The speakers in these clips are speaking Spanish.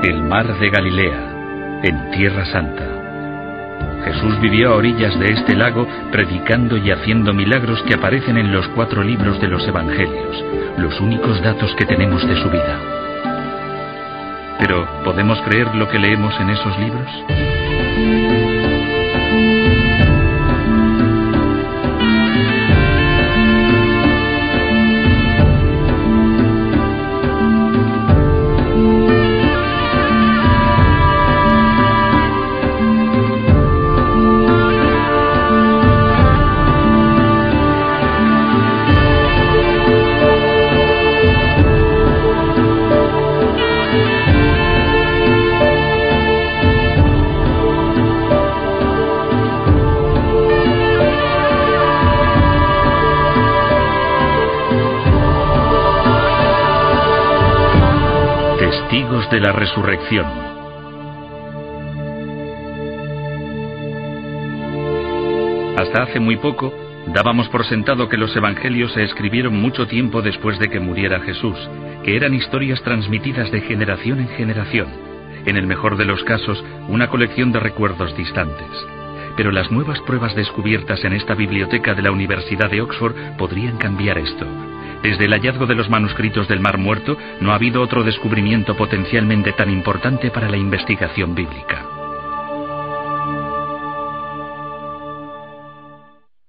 El mar de Galilea, en Tierra Santa. Jesús vivió a orillas de este lago predicando y haciendo milagros que aparecen en los 4 libros de los Evangelios, los únicos datos que tenemos de su vida. Pero, ¿podemos creer lo que leemos en esos libros? Testigos de la resurrección. Hasta hace muy poco, dábamos por sentado que los evangelios se escribieron mucho tiempo después de que muriera Jesús, que eran historias transmitidas de generación en generación, en el mejor de los casos, una colección de recuerdos distantes. Pero las nuevas pruebas descubiertas en esta biblioteca de la Universidad de Oxford podrían cambiar esto. Desde el hallazgo de los manuscritos del Mar Muerto, no ha habido otro descubrimiento potencialmente tan importante para la investigación bíblica.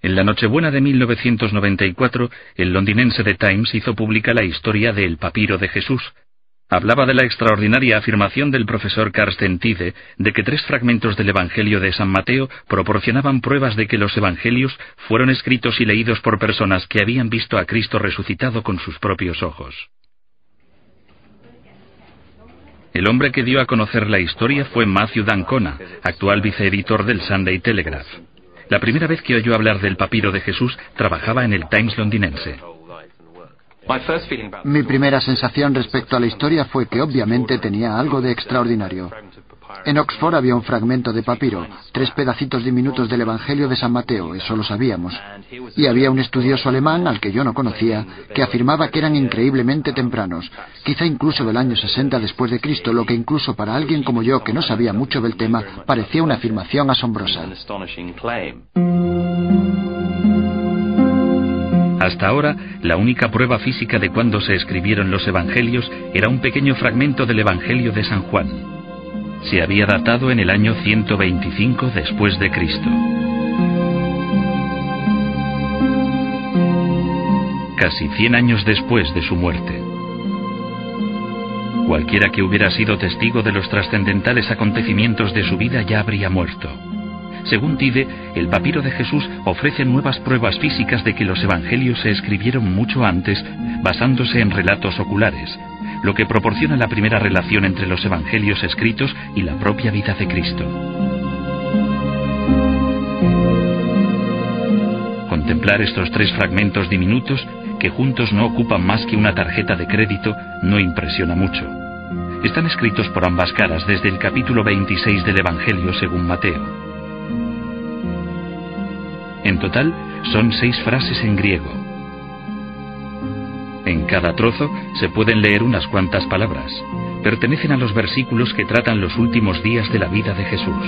En la Nochebuena de 1994, el londinense The Times hizo pública la historia de El papiro de Jesús. Hablaba de la extraordinaria afirmación del profesor Carsten Tiede de que 3 fragmentos del Evangelio de San Mateo proporcionaban pruebas de que los Evangelios fueron escritos y leídos por personas que habían visto a Cristo resucitado con sus propios ojos. El hombre que dio a conocer la historia fue Matthew d'Ancona, actual viceeditor del Sunday Telegraph. La primera vez que oyó hablar del papiro de Jesús, trabajaba en el Times londinense. Mi primera sensación respecto a la historia fue que obviamente tenía algo de extraordinario. En Oxford había un fragmento de papiro, 3 pedacitos diminutos del Evangelio de San Mateo, eso lo sabíamos. Y había un estudioso alemán, al que yo no conocía, que afirmaba que eran increíblemente tempranos, quizá incluso del año 60 después de Cristo, lo que incluso para alguien como yo, que no sabía mucho del tema, parecía una afirmación asombrosa. Hasta ahora, la única prueba física de cuándo se escribieron los Evangelios era un pequeño fragmento del Evangelio de San Juan. Se había datado en el año 125 después de Cristo. Casi 100 años después de su muerte. Cualquiera que hubiera sido testigo de los trascendentales acontecimientos de su vida ya habría muerto. Según Tiede, el papiro de Jesús ofrece nuevas pruebas físicas de que los evangelios se escribieron mucho antes, basándose en relatos oculares, lo que proporciona la primera relación entre los evangelios escritos y la propia vida de Cristo. Contemplar estos 3 fragmentos diminutos, que juntos no ocupan más que una tarjeta de crédito, no impresiona mucho. Están escritos por ambas caras desde el capítulo 26 del Evangelio según Mateo. En total, son 6 frases en griego. En cada trozo se pueden leer unas cuantas palabras. Pertenecen a los versículos que tratan los últimos días de la vida de Jesús.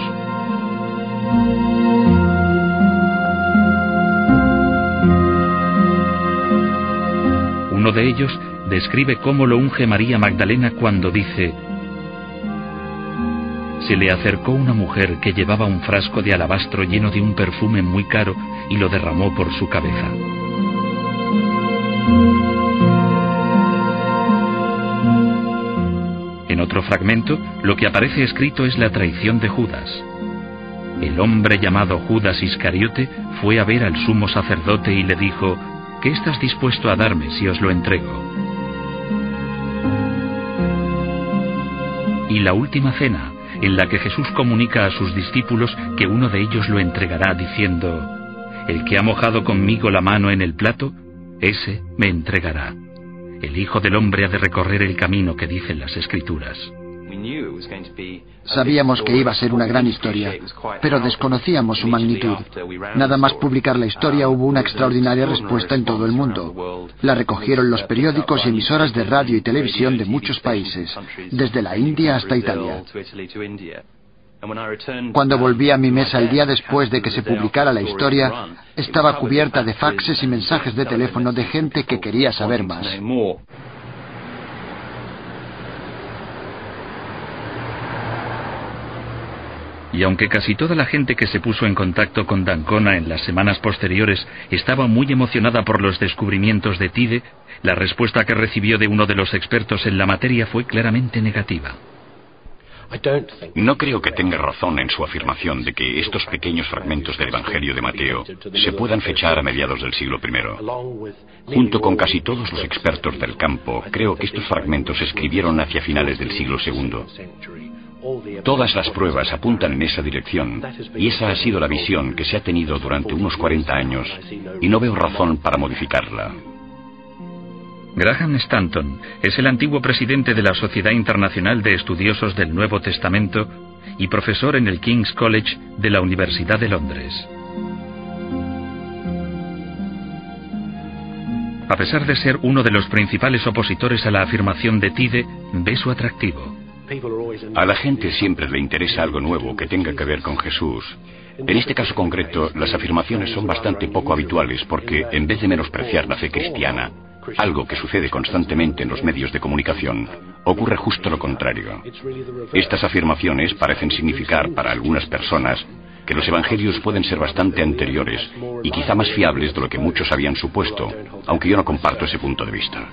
Uno de ellos describe cómo lo unge María Magdalena cuando dice: se le acercó una mujer que llevaba un frasco de alabastro lleno de un perfume muy caro y lo derramó por su cabeza. En otro fragmento, lo que aparece escrito es la traición de Judas. El hombre llamado Judas Iscariote fue a ver al sumo sacerdote y le dijo: ¿qué estás dispuesto a darme si os lo entrego? Y la última cena, en la que Jesús comunica a sus discípulos que uno de ellos lo entregará diciendo: el que ha mojado conmigo la mano en el plato, ese me entregará. El Hijo del Hombre ha de recorrer el camino que dicen las Escrituras. Sabíamos que iba a ser una gran historia, pero desconocíamos su magnitud. Nada más publicar la historia hubo una extraordinaria respuesta en todo el mundo. La recogieron los periódicos y emisoras de radio y televisión de muchos países, desde la India hasta Italia. Cuando volví a mi mesa el día después de que se publicara la historia, estaba cubierta de faxes y mensajes de teléfono de gente que quería saber más. Y aunque casi toda la gente que se puso en contacto con d'Ancona en las semanas posteriores estaba muy emocionada por los descubrimientos de Tyde, la respuesta que recibió de uno de los expertos en la materia fue claramente negativa. No creo que tenga razón en su afirmación de que estos pequeños fragmentos del Evangelio de Mateo se puedan fechar a mediados del siglo I. Junto con casi todos los expertos del campo, creo que estos fragmentos se escribieron hacia finales del siglo II. Todas las pruebas apuntan en esa dirección, y esa ha sido la visión que se ha tenido durante unos 40 años, y no veo razón para modificarla. Graham Stanton es el antiguo presidente de la Sociedad Internacional de Estudiosos del Nuevo Testamento y profesor en el King's College de la Universidad de Londres. A pesar de ser uno de los principales opositores a la afirmación de Tyde, ve su atractivo. A la gente siempre le interesa algo nuevo que tenga que ver con Jesús. En este caso concreto, las afirmaciones son bastante poco habituales porque, en vez de menospreciar la fe cristiana, algo que sucede constantemente en los medios de comunicación, ocurre justo lo contrario. Estas afirmaciones parecen significar para algunas personas que los evangelios pueden ser bastante anteriores y quizá más fiables de lo que muchos habían supuesto, aunque yo no comparto ese punto de vista.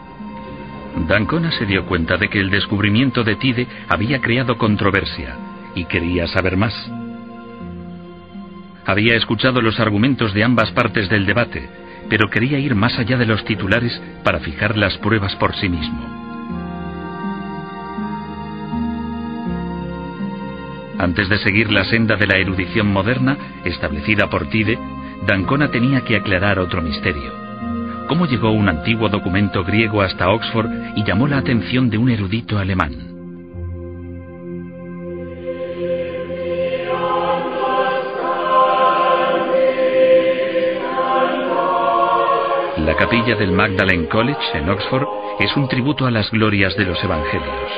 d'Ancona se dio cuenta de que el descubrimiento de Tyde había creado controversia y quería saber más. Había escuchado los argumentos de ambas partes del debate, pero quería ir más allá de los titulares para fijar las pruebas por sí mismo. Antes de seguir la senda de la erudición moderna, establecida por Tyde, d'Ancona tenía que aclarar otro misterio. ¿Cómo llegó un antiguo documento griego hasta Oxford y llamó la atención de un erudito alemán? La capilla del Magdalen College en Oxford es un tributo a las glorias de los evangelios.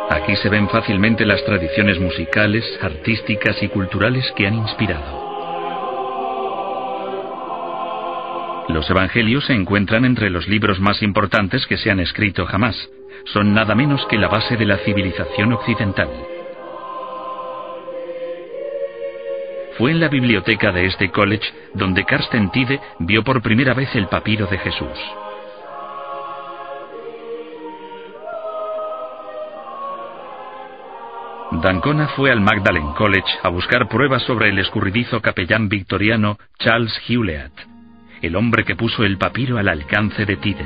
Aquí se ven fácilmente las tradiciones musicales, artísticas y culturales que han inspirado. Los evangelios se encuentran entre los libros más importantes que se han escrito jamás. Son nada menos que la base de la civilización occidental. Fue en la biblioteca de este college donde Carsten Tyde vio por primera vez el papiro de Jesús. d'Ancona fue al Magdalen College a buscar pruebas sobre el escurridizo capellán victoriano Charles Hewlett, el hombre que puso el papiro al alcance de Tyde.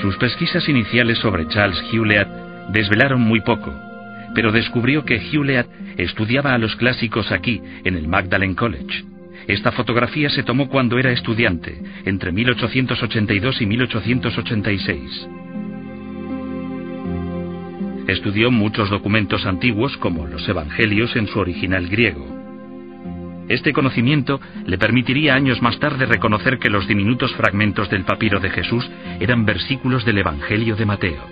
Sus pesquisas iniciales sobre Charles Hewlett desvelaron muy poco, pero descubrió que Hewlett estudiaba a los clásicos aquí, en el Magdalen College. Esta fotografía se tomó cuando era estudiante, entre 1882 y 1886. Estudió muchos documentos antiguos, como los evangelios en su original griego. Este conocimiento le permitiría años más tarde reconocer que los diminutos fragmentos del papiro de Jesús eran versículos del Evangelio de Mateo.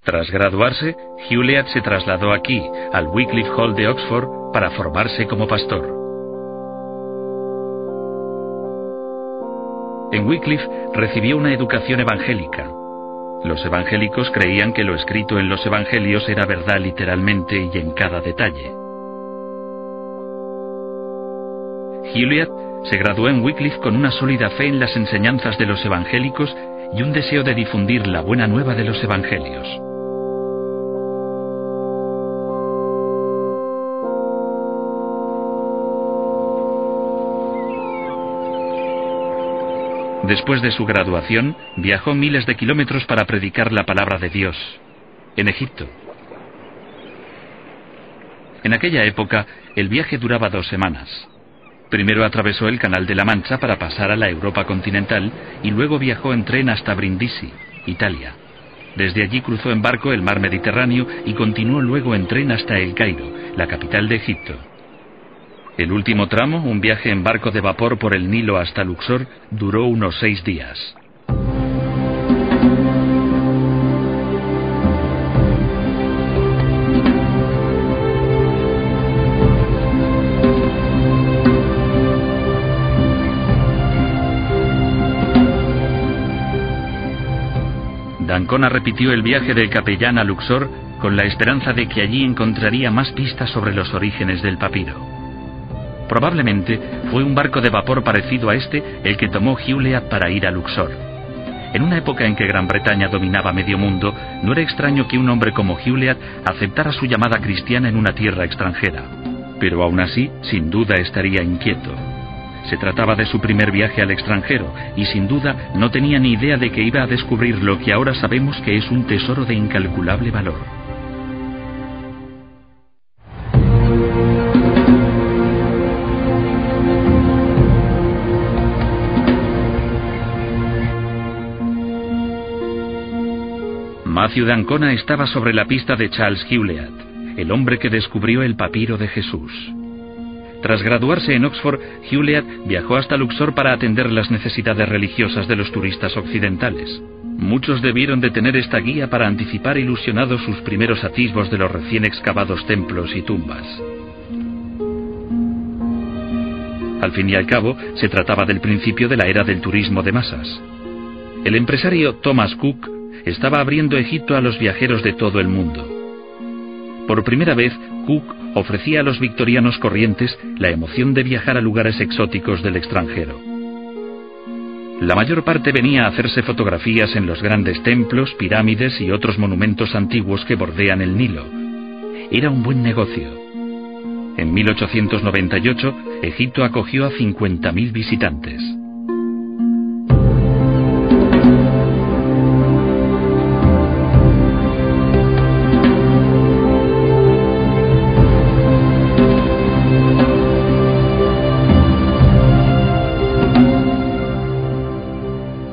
Tras graduarse, Hewlett se trasladó aquí, al Wycliffe Hall de Oxford, para formarse como pastor. En Wycliffe recibió una educación evangélica. Los evangélicos creían que lo escrito en los evangelios era verdad literalmente y en cada detalle. Hewlett se graduó en Wycliffe con una sólida fe en las enseñanzas de los evangélicos y un deseo de difundir la buena nueva de los evangelios. Después de su graduación, viajó miles de kilómetros para predicar la palabra de Dios, en Egipto. En aquella época, el viaje duraba 2 semanas. Primero atravesó el Canal de la Mancha para pasar a la Europa continental y luego viajó en tren hasta Brindisi, Italia. Desde allí cruzó en barco el mar Mediterráneo y continuó luego en tren hasta El Cairo, la capital de Egipto. El último tramo, un viaje en barco de vapor por el Nilo hasta Luxor, duró unos 6 días. D'Ancona repitió el viaje del capellán a Luxor con la esperanza de que allí encontraría más pistas sobre los orígenes del papiro. Probablemente fue un barco de vapor parecido a este el que tomó Hewlett para ir a Luxor. En una época en que Gran Bretaña dominaba medio mundo, no era extraño que un hombre como Hewlett aceptara su llamada cristiana en una tierra extranjera. Pero aún así, sin duda estaría inquieto. Se trataba de su primer viaje al extranjero y sin duda no tenía ni idea de que iba a descubrir lo que ahora sabemos que es un tesoro de incalculable valor. Matthew D'Ancona estaba sobre la pista de Charles Hewlett, el hombre que descubrió el papiro de Jesús. Tras graduarse en Oxford, Hewlett viajó hasta Luxor para atender las necesidades religiosas de los turistas occidentales. Muchos debieron de tener esta guía para anticipar ilusionados sus primeros atisbos de los recién excavados templos y tumbas. Al fin y al cabo, se trataba del principio de la era del turismo de masas. El empresario Thomas Cook estaba abriendo Egipto a los viajeros de todo el mundo. Por primera vez, Cook ofrecía a los victorianos corrientes la emoción de viajar a lugares exóticos del extranjero. La mayor parte venía a hacerse fotografías en los grandes templos, pirámides y otros monumentos antiguos que bordean el Nilo. Era un buen negocio. En 1898, Egipto acogió a 50.000 visitantes.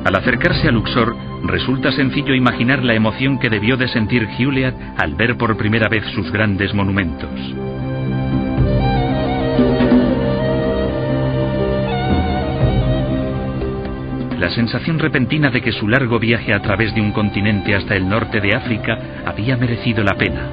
Al acercarse a Luxor, resulta sencillo imaginar la emoción que debió de sentir Hewlett al ver por primera vez sus grandes monumentos. La sensación repentina de que su largo viaje a través de un continente hasta el norte de África había merecido la pena.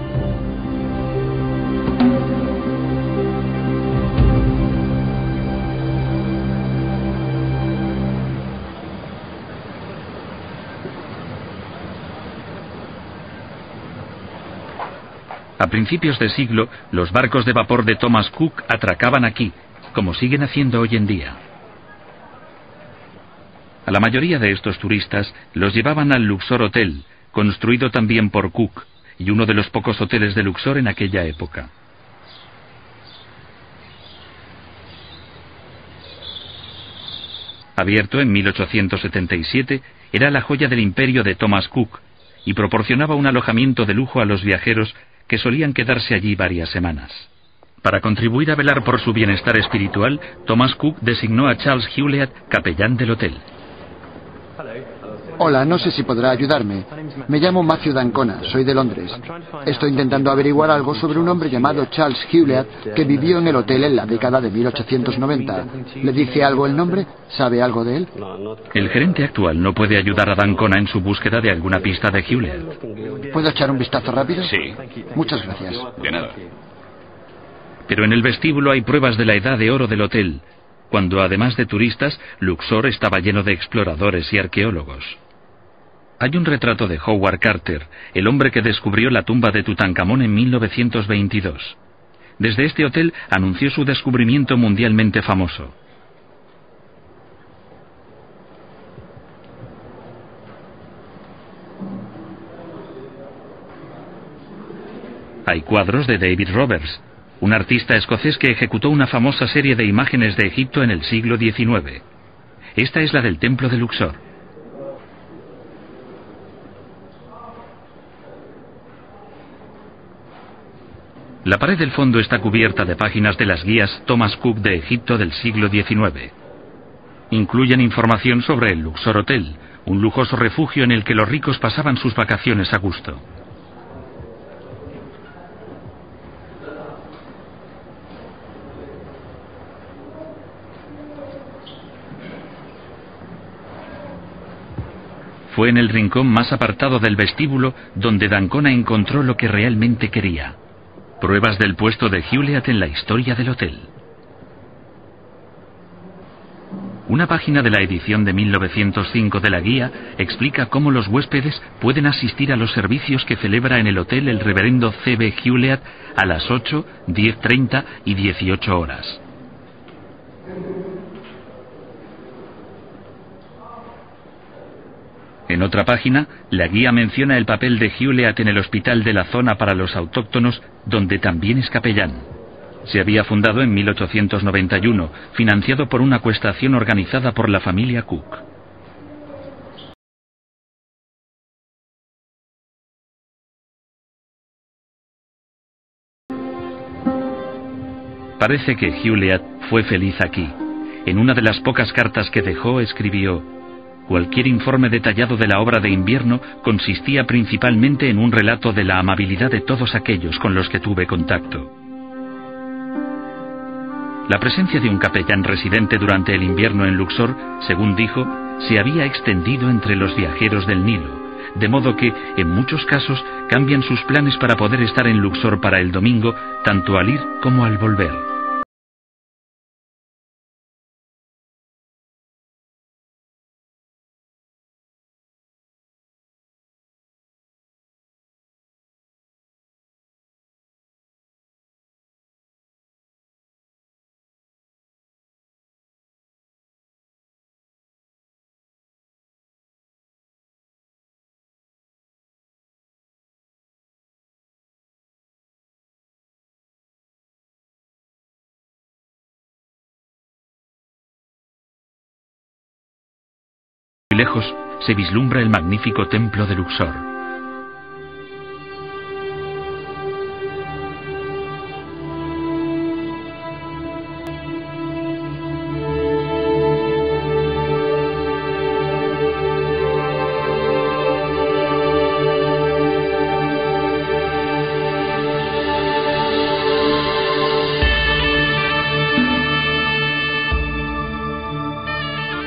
A principios de siglo, los barcos de vapor de Thomas Cook atracaban aquí, como siguen haciendo hoy en día. A la mayoría de estos turistas los llevaban al Luxor Hotel, construido también por Cook, y uno de los pocos hoteles de Luxor en aquella época. Abierto en 1877, era la joya del imperio de Thomas Cook, y proporcionaba un alojamiento de lujo a los viajeros que solían quedarse allí varias semanas. Para contribuir a velar por su bienestar espiritual, Thomas Cook designó a Charles Hewlett capellán del hotel. Hola, no sé si podrá ayudarme. Me llamo Matthew D'Ancona, soy de Londres. Estoy intentando averiguar algo sobre un hombre llamado Charles Hewlett que vivió en el hotel en la década de 1890. ¿Le dice algo el nombre? ¿Sabe algo de él? El gerente actual no puede ayudar a D'Ancona en su búsqueda de alguna pista de Hewlett. ¿Puedo echar un vistazo rápido? Sí. Muchas gracias. De nada. Pero en el vestíbulo hay pruebas de la edad de oro del hotel, cuando además de turistas, Luxor estaba lleno de exploradores y arqueólogos. Hay un retrato de Howard Carter, el hombre que descubrió la tumba de Tutankamón en 1922. Desde este hotel anunció su descubrimiento mundialmente famoso. Hay cuadros de David Roberts, un artista escocés que ejecutó una famosa serie de imágenes de Egipto en el siglo XIX. Esta es la del templo de Luxor. La pared del fondo está cubierta de páginas de las guías Thomas Cook de Egipto del siglo XIX. Incluyen información sobre el Luxor Hotel, un lujoso refugio en el que los ricos pasaban sus vacaciones a gusto. Fue en el rincón más apartado del vestíbulo donde d'Ancona encontró lo que realmente quería: pruebas del puesto de Hewlett en la historia del hotel. Una página de la edición de 1905 de la guía explica cómo los huéspedes pueden asistir a los servicios que celebra en el hotel el reverendo C.B. Hewlett a las 8, 10:30 y 18 horas. En otra página, la guía menciona el papel de Hewlett en el hospital de la zona para los autóctonos, donde también es capellán. Se había fundado en 1891, financiado por una acuestación organizada por la familia Cook. Parece que Hewlett fue feliz aquí. En una de las pocas cartas que dejó escribió: cualquier informe detallado de la obra de invierno consistía principalmente en un relato de la amabilidad de todos aquellos con los que tuve contacto. La presencia de un capellán residente durante el invierno en Luxor, según dijo, se había extendido entre los viajeros del Nilo, de modo que, en muchos casos, cambian sus planes para poder estar en Luxor para el domingo, tanto al ir como al volver. Muy lejos se vislumbra el magnífico templo de Luxor.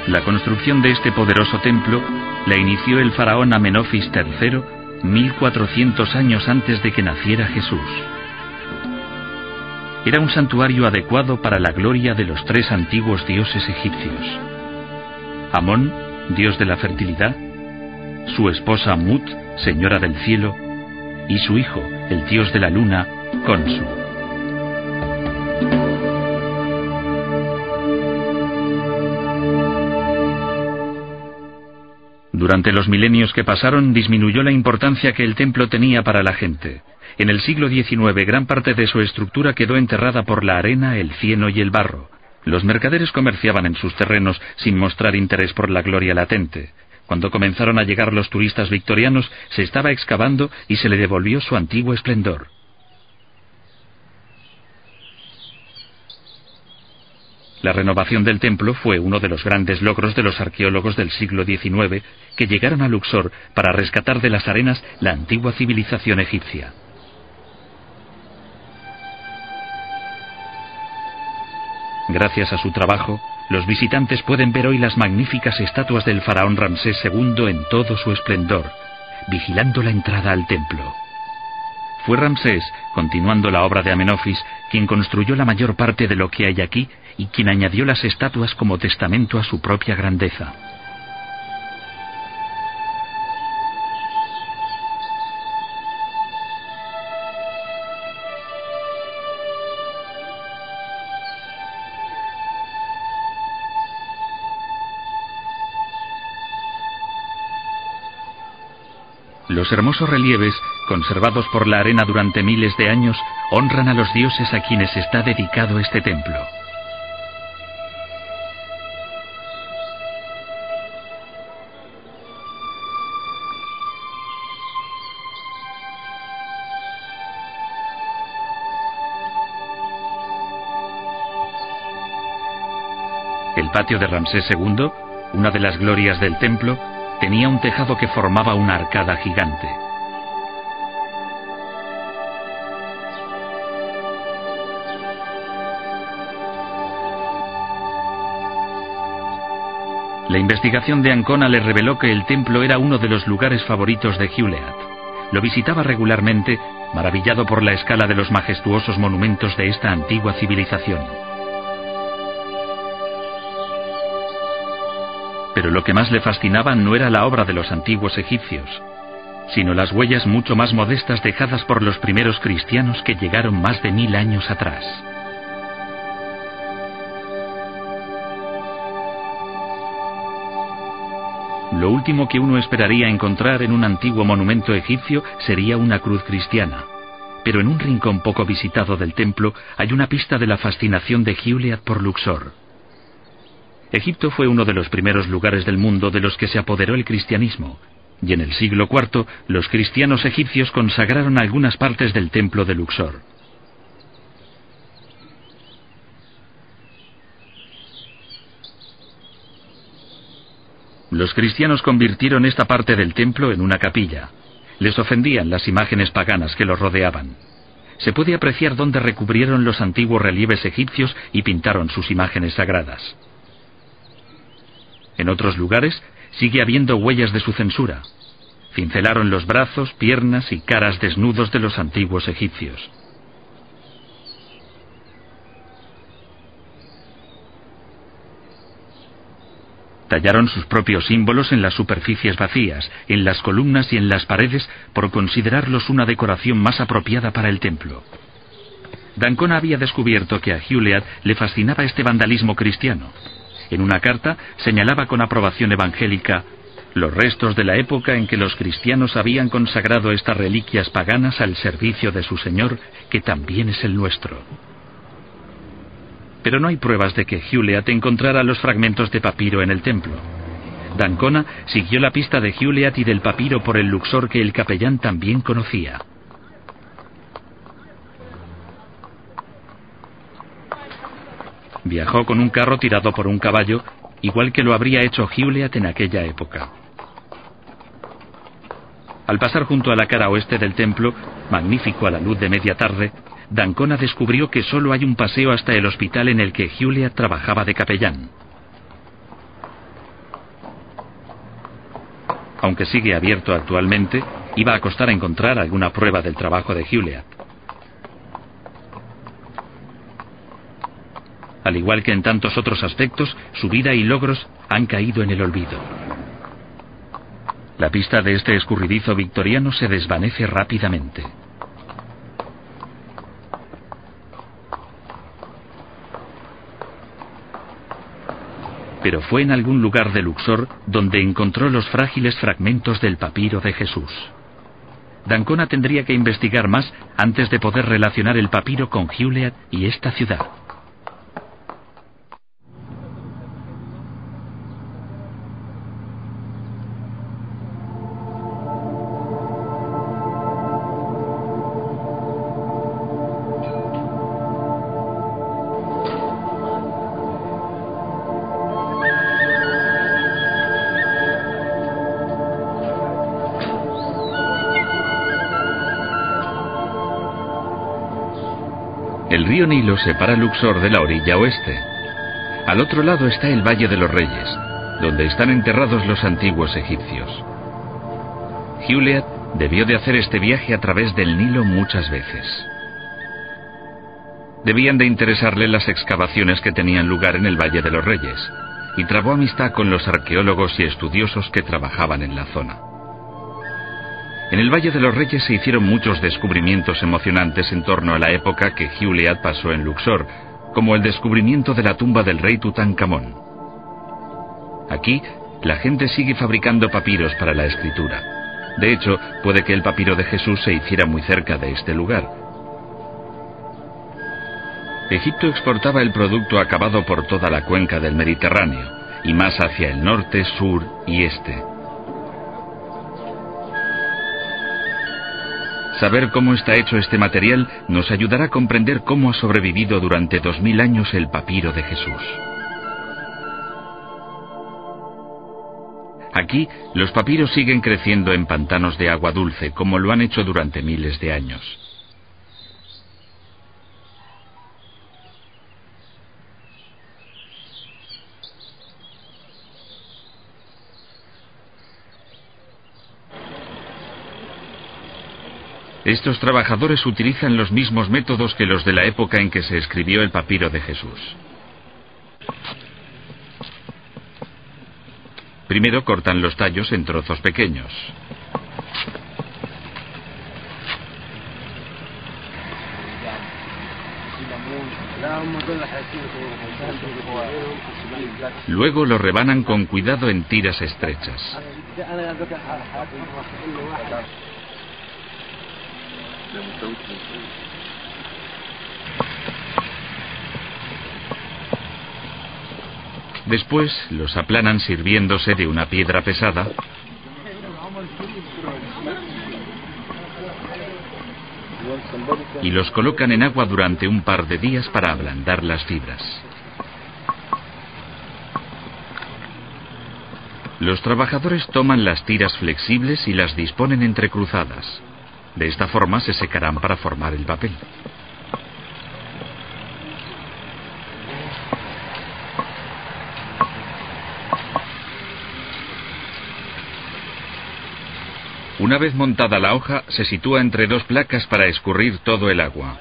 La construcción de este poderoso templo la inició el faraón Amenofis III 1400 años antes de que naciera Jesús. Era un santuario adecuado para la gloria de los tres antiguos dioses egipcios: Amón, dios de la fertilidad; su esposa Mut, señora del cielo; y su hijo, el dios de la luna, Khonsu. Durante los milenios que pasaron disminuyó la importancia que el templo tenía para la gente. En el siglo XIX gran parte de su estructura quedó enterrada por la arena, el cieno y el barro. Los mercaderes comerciaban en sus terrenos sin mostrar interés por la gloria latente. Cuando comenzaron a llegar los turistas victorianos, se estaba excavando y se le devolvió su antiguo esplendor. La renovación del templo fue uno de los grandes logros de los arqueólogos del siglo XIX que llegaron a Luxor para rescatar de las arenas la antigua civilización egipcia. Gracias a su trabajo, los visitantes pueden ver hoy las magníficas estatuas del faraón Ramsés II en todo su esplendor, vigilando la entrada al templo. Fue Ramsés, continuando la obra de Amenofis, quien construyó la mayor parte de lo que hay aquí y quien añadió las estatuas como testamento a su propia grandeza. Los hermosos relieves, conservados por la arena durante miles de años, honran a los dioses a quienes está dedicado este templo. El patio de Ramsés II, una de las glorias del templo, tenía un tejado que formaba una arcada gigante. La investigación de Ancona le reveló que el templo era uno de los lugares favoritos de Hewlett. Lo visitaba regularmente, maravillado por la escala de los majestuosos monumentos de esta antigua civilización. Pero lo que más le fascinaba no era la obra de los antiguos egipcios, sino las huellas mucho más modestas dejadas por los primeros cristianos que llegaron más de 1000 años atrás. Lo último que uno esperaría encontrar en un antiguo monumento egipcio sería una cruz cristiana. Pero en un rincón poco visitado del templo hay una pista de la fascinación de Hewlett por Luxor. Egipto fue uno de los primeros lugares del mundo de los que se apoderó el cristianismo, y en el siglo IV los cristianos egipcios consagraron algunas partes del templo de Luxor. Los cristianos convirtieron esta parte del templo en una capilla. Les ofendían las imágenes paganas que los rodeaban. Se puede apreciar dónde recubrieron los antiguos relieves egipcios y pintaron sus imágenes sagradas. En otros lugares sigue habiendo huellas de su censura. Cincelaron los brazos, piernas y caras desnudos de los antiguos egipcios. Tallaron sus propios símbolos en las superficies vacías, en las columnas y en las paredes, por considerarlos una decoración más apropiada para el templo. D'Ancona había descubierto que a Hewlett le fascinaba este vandalismo cristiano. En una carta señalaba con aprobación evangélica los restos de la época en que los cristianos habían consagrado estas reliquias paganas al servicio de su Señor, que también es el nuestro. Pero no hay pruebas de que Hewlett encontrara los fragmentos de papiro en el templo. D'Ancona siguió la pista de Hewlett y del papiro por el Luxor que el capellán también conocía. Viajó con un carro tirado por un caballo, igual que lo habría hecho Hewlett en aquella época. Al pasar junto a la cara oeste del templo, magnífico a la luz de media tarde, D'Ancona descubrió que solo hay un paseo hasta el hospital en el que Hewlett trabajaba de capellán. Aunque sigue abierto actualmente, iba a costar encontrar alguna prueba del trabajo de Hewlett. Al igual que en tantos otros aspectos, su vida y logros han caído en el olvido. La pista de este escurridizo victoriano se desvanece rápidamente. Pero fue en algún lugar de Luxor donde encontró los frágiles fragmentos del papiro de Jesús. D'Ancona tendría que investigar más antes de poder relacionar el papiro con Hewlett y esta ciudad. El río Nilo separa Luxor de la orilla oeste. Al otro lado está el Valle de los Reyes, donde están enterrados los antiguos egipcios. Hewlett debió de hacer este viaje a través del Nilo muchas veces. Debían de interesarle las excavaciones que tenían lugar en el Valle de los Reyes, y trabó amistad con los arqueólogos y estudiosos que trabajaban en la zona. En el Valle de los Reyes se hicieron muchos descubrimientos emocionantes en torno a la época que Hewlett pasó en Luxor, como el descubrimiento de la tumba del rey Tutankamón. Aquí, la gente sigue fabricando papiros para la escritura. De hecho, puede que el papiro de Jesús se hiciera muy cerca de este lugar. Egipto exportaba el producto acabado por toda la cuenca del Mediterráneo, y más hacia el norte, sur y este. Saber cómo está hecho este material nos ayudará a comprender cómo ha sobrevivido durante 2000 años el papiro de Jesús. Aquí, los papiros siguen creciendo en pantanos de agua dulce, como lo han hecho durante miles de años. Estos trabajadores utilizan los mismos métodos que los de la época en que se escribió el papiro de Jesús. Primero cortan los tallos en trozos pequeños. Luego lo rebanan con cuidado en tiras estrechas. Después los aplanan sirviéndose de una piedra pesada y los colocan en agua durante un par de días para ablandar las fibras. Los trabajadores toman las tiras flexibles y las disponen entrecruzadas. De esta forma se secarán para formar el papel. Una vez montada la hoja, se sitúa entre dos placas para escurrir todo el agua.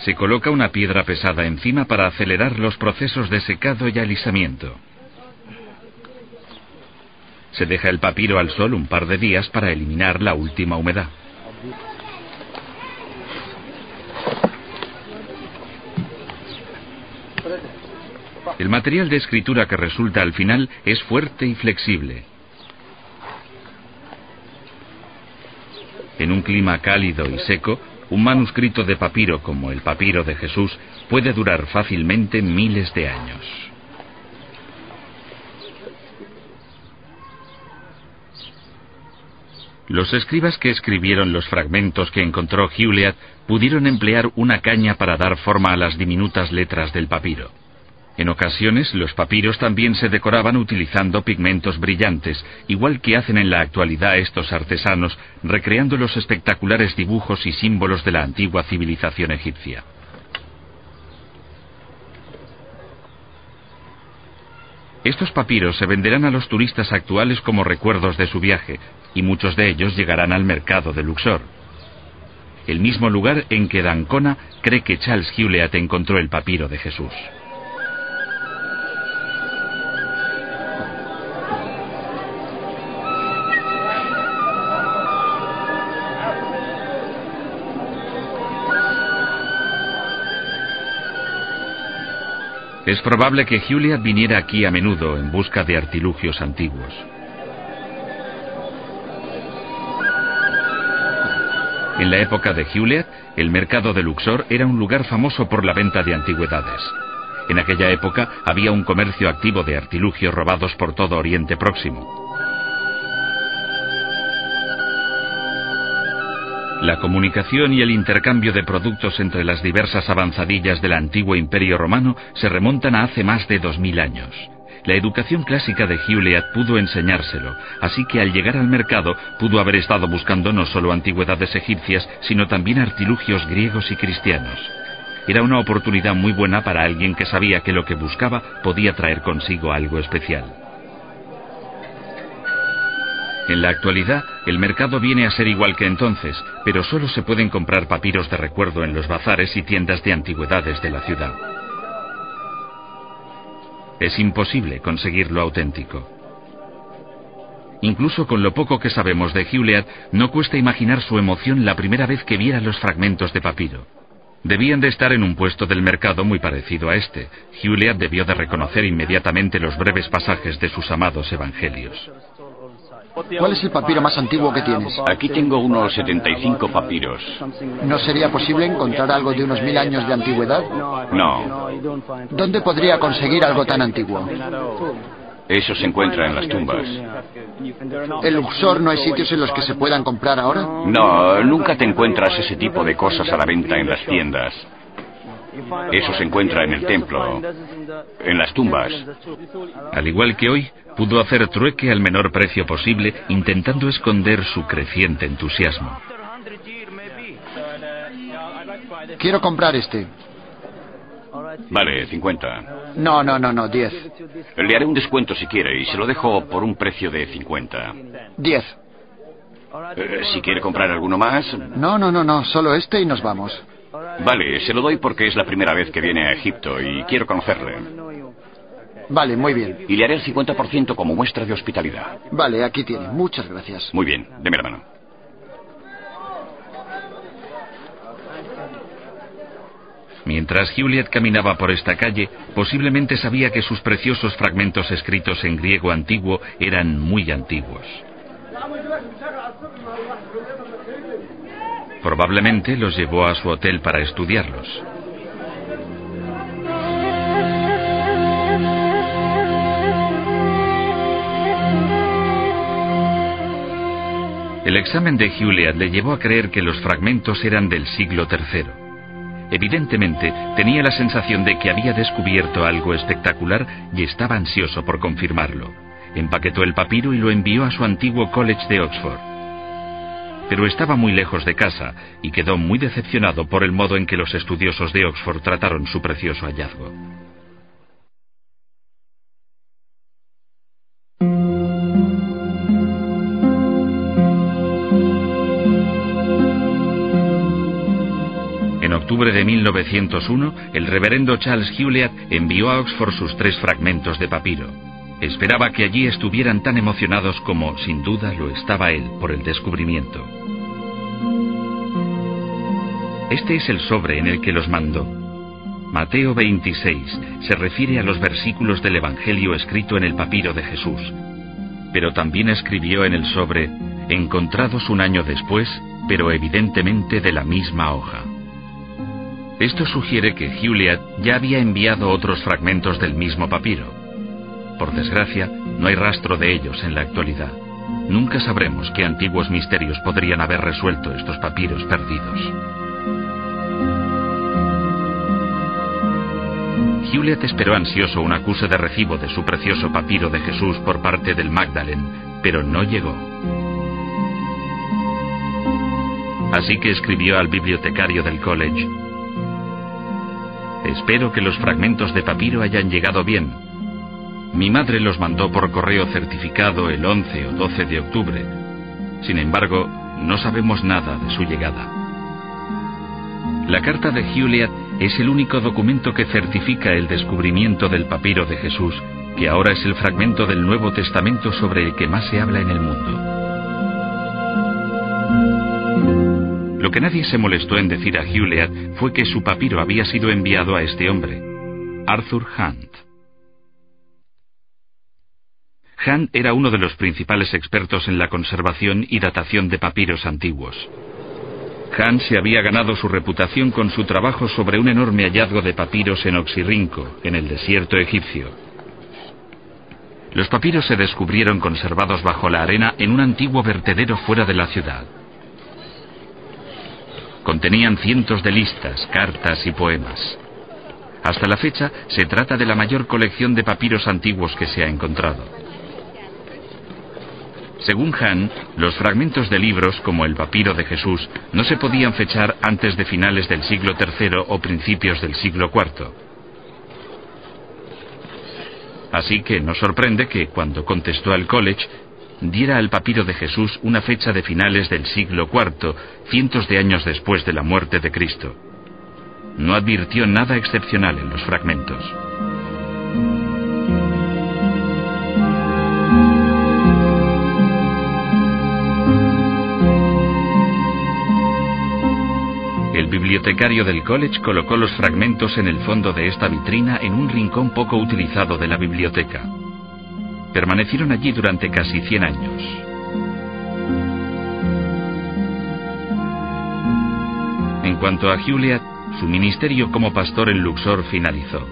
Se coloca una piedra pesada encima para acelerar los procesos de secado y alisamiento. Se deja el papiro al sol un par de días para eliminar la última humedad. El material de escritura que resulta al final es fuerte y flexible. En un clima cálido y seco, un manuscrito de papiro como el papiro de Jesús puede durar fácilmente miles de años. Los escribas que escribieron los fragmentos que encontró Hewlett pudieron emplear una caña para dar forma a las diminutas letras del papiro. En ocasiones, los papiros también se decoraban utilizando pigmentos brillantes, igual que hacen en la actualidad estos artesanos, recreando los espectaculares dibujos y símbolos de la antigua civilización egipcia. Estos papiros se venderán a los turistas actuales como recuerdos de su viaje, y muchos de ellos llegarán al mercado de Luxor, el mismo lugar en que d'Ancona cree que Charles Hewlett encontró el papiro de Jesús. Es probable que Hewlett viniera aquí a menudo en busca de artilugios antiguos. En la época de Hewlett, el mercado de Luxor era un lugar famoso por la venta de antigüedades. En aquella época había un comercio activo de artilugios robados por todo Oriente Próximo. La comunicación y el intercambio de productos entre las diversas avanzadillas del antiguo Imperio Romano se remontan a hace más de 2000 años. La educación clásica de Hewlett pudo enseñárselo, así que al llegar al mercado pudo haber estado buscando no solo antigüedades egipcias, sino también artilugios griegos y cristianos. Era una oportunidad muy buena para alguien que sabía que lo que buscaba podía traer consigo algo especial. En la actualidad, el mercado viene a ser igual que entonces, pero solo se pueden comprar papiros de recuerdo en los bazares y tiendas de antigüedades de la ciudad. Es imposible conseguir lo auténtico. Incluso con lo poco que sabemos de Hewlett, no cuesta imaginar su emoción la primera vez que viera los fragmentos de papiro. Debían de estar en un puesto del mercado muy parecido a este. Hewlett debió de reconocer inmediatamente los breves pasajes de sus amados evangelios. ¿Cuál es el papiro más antiguo que tienes? Aquí tengo unos 75 papiros. ¿No sería posible encontrar algo de unos 1000 años de antigüedad? No, ¿Dónde podría conseguir algo tan antiguo? eso se encuentra en las tumbas. ¿En Luxor no hay sitios en los que se puedan comprar ahora? No, nunca te encuentras ese tipo de cosas a la venta en las tiendas. Eso se encuentra en el templo, en las tumbas. Al igual que hoy, pudo hacer trueque al menor precio posible, intentando esconder su creciente entusiasmo. Quiero comprar este. Vale, 50. No, 10. Le haré un descuento si quiere y se lo dejo por un precio de 50. 10. Si quiere comprar alguno más... No, solo este y nos vamos. Vale, se lo doy porque es la primera vez que viene a Egipto y quiero conocerle. Vale, muy bien. Y le haré el 50% como muestra de hospitalidad. Vale, aquí tiene. Muchas gracias. Muy bien, deme la mano. Mientras Juliet caminaba por esta calle, posiblemente sabía que sus preciosos fragmentos escritos en griego antiguo eran muy antiguos. Probablemente los llevó a su hotel para estudiarlos. El examen de Juliet le llevó a creer que los fragmentos eran del siglo III. Evidentemente, tenía la sensación de que había descubierto algo espectacular y estaba ansioso por confirmarlo. Empaquetó el papiro y lo envió a su antiguo college de Oxford. Pero estaba muy lejos de casa y quedó muy decepcionado por el modo en que los estudiosos de Oxford trataron su precioso hallazgo. En octubre de 1901, el reverendo Charles Juliet envió a Oxford sus 3 fragmentos de papiro. Esperaba que allí estuvieran tan emocionados como, sin duda, lo estaba él por el descubrimiento. Este es el sobre en el que los mandó. Mateo 26 se refiere a los versículos del Evangelio escrito en el papiro de Jesús. Pero también escribió en el sobre, encontrados un año después, pero evidentemente de la misma hoja. Esto sugiere que Juliet ya había enviado otros fragmentos del mismo papiro. Por desgracia, no hay rastro de ellos en la actualidad. Nunca sabremos qué antiguos misterios podrían haber resuelto estos papiros perdidos. Juliet esperó ansioso un acuse de recibo de su precioso papiro de Jesús por parte del Magdalen, pero no llegó. Así que escribió al bibliotecario del college: espero que los fragmentos de papiro hayan llegado bien. Mi madre los mandó por correo certificado el 11 o 12 de octubre. Sin embargo, no sabemos nada de su llegada. La carta de Juliet es el único documento que certifica el descubrimiento del papiro de Jesús, que ahora es el fragmento del Nuevo Testamento sobre el que más se habla en el mundo. Lo que nadie se molestó en decir a Juliet fue que su papiro había sido enviado a este hombre, Arthur Hunt. Hunt era uno de los principales expertos en la conservación y datación de papiros antiguos. Hunt se había ganado su reputación con su trabajo sobre un enorme hallazgo de papiros en Oxirrinco, en el desierto egipcio. Los papiros se descubrieron conservados bajo la arena en un antiguo vertedero fuera de la ciudad. Contenían cientos de listas, cartas y poemas. Hasta la fecha, se trata de la mayor colección de papiros antiguos que se ha encontrado. Según Hunt, los fragmentos de libros, como el papiro de Jesús, no se podían fechar antes de finales del siglo III o principios del siglo IV. Así que no sorprende que, cuando contestó al college, diera al papiro de Jesús una fecha de finales del siglo IV, cientos de años después de la muerte de Cristo. No advirtió nada excepcional en los fragmentos. El bibliotecario del college colocó los fragmentos en el fondo de esta vitrina en un rincón poco utilizado de la biblioteca. Permanecieron allí durante casi 100 años. cuanto a Juliet, su ministerio como pastor en Luxor finalizó.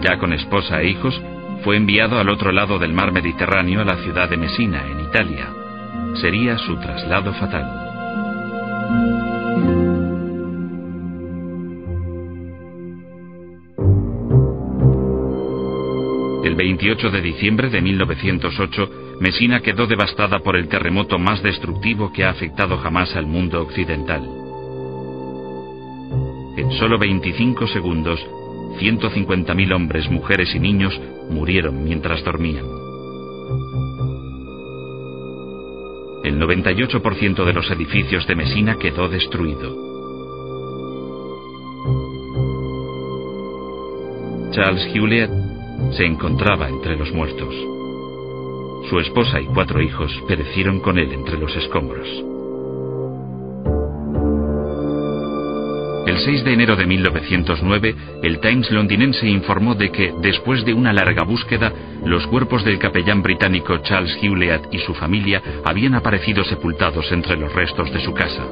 Ya con esposa e hijos, fue enviado al otro lado del mar Mediterráneo, a la ciudad de Mesina, en Italia. Sería su traslado fatal. El 28 de diciembre de 1908, Mesina quedó devastada por el terremoto más destructivo que ha afectado jamás al mundo occidental. En solo 25 segundos, 150.000 hombres, mujeres y niños murieron mientras dormían. El 98% de los edificios de Mesina quedó destruido. Charles Juliet se encontraba entre los muertos. Su esposa y 4 hijos perecieron con él entre los escombros. El 6 de enero de 1909, el Times londinense informó de que, después de una larga búsqueda, los cuerpos del capellán británico Charles Juliet y su familia habían aparecido sepultados entre los restos de su casa.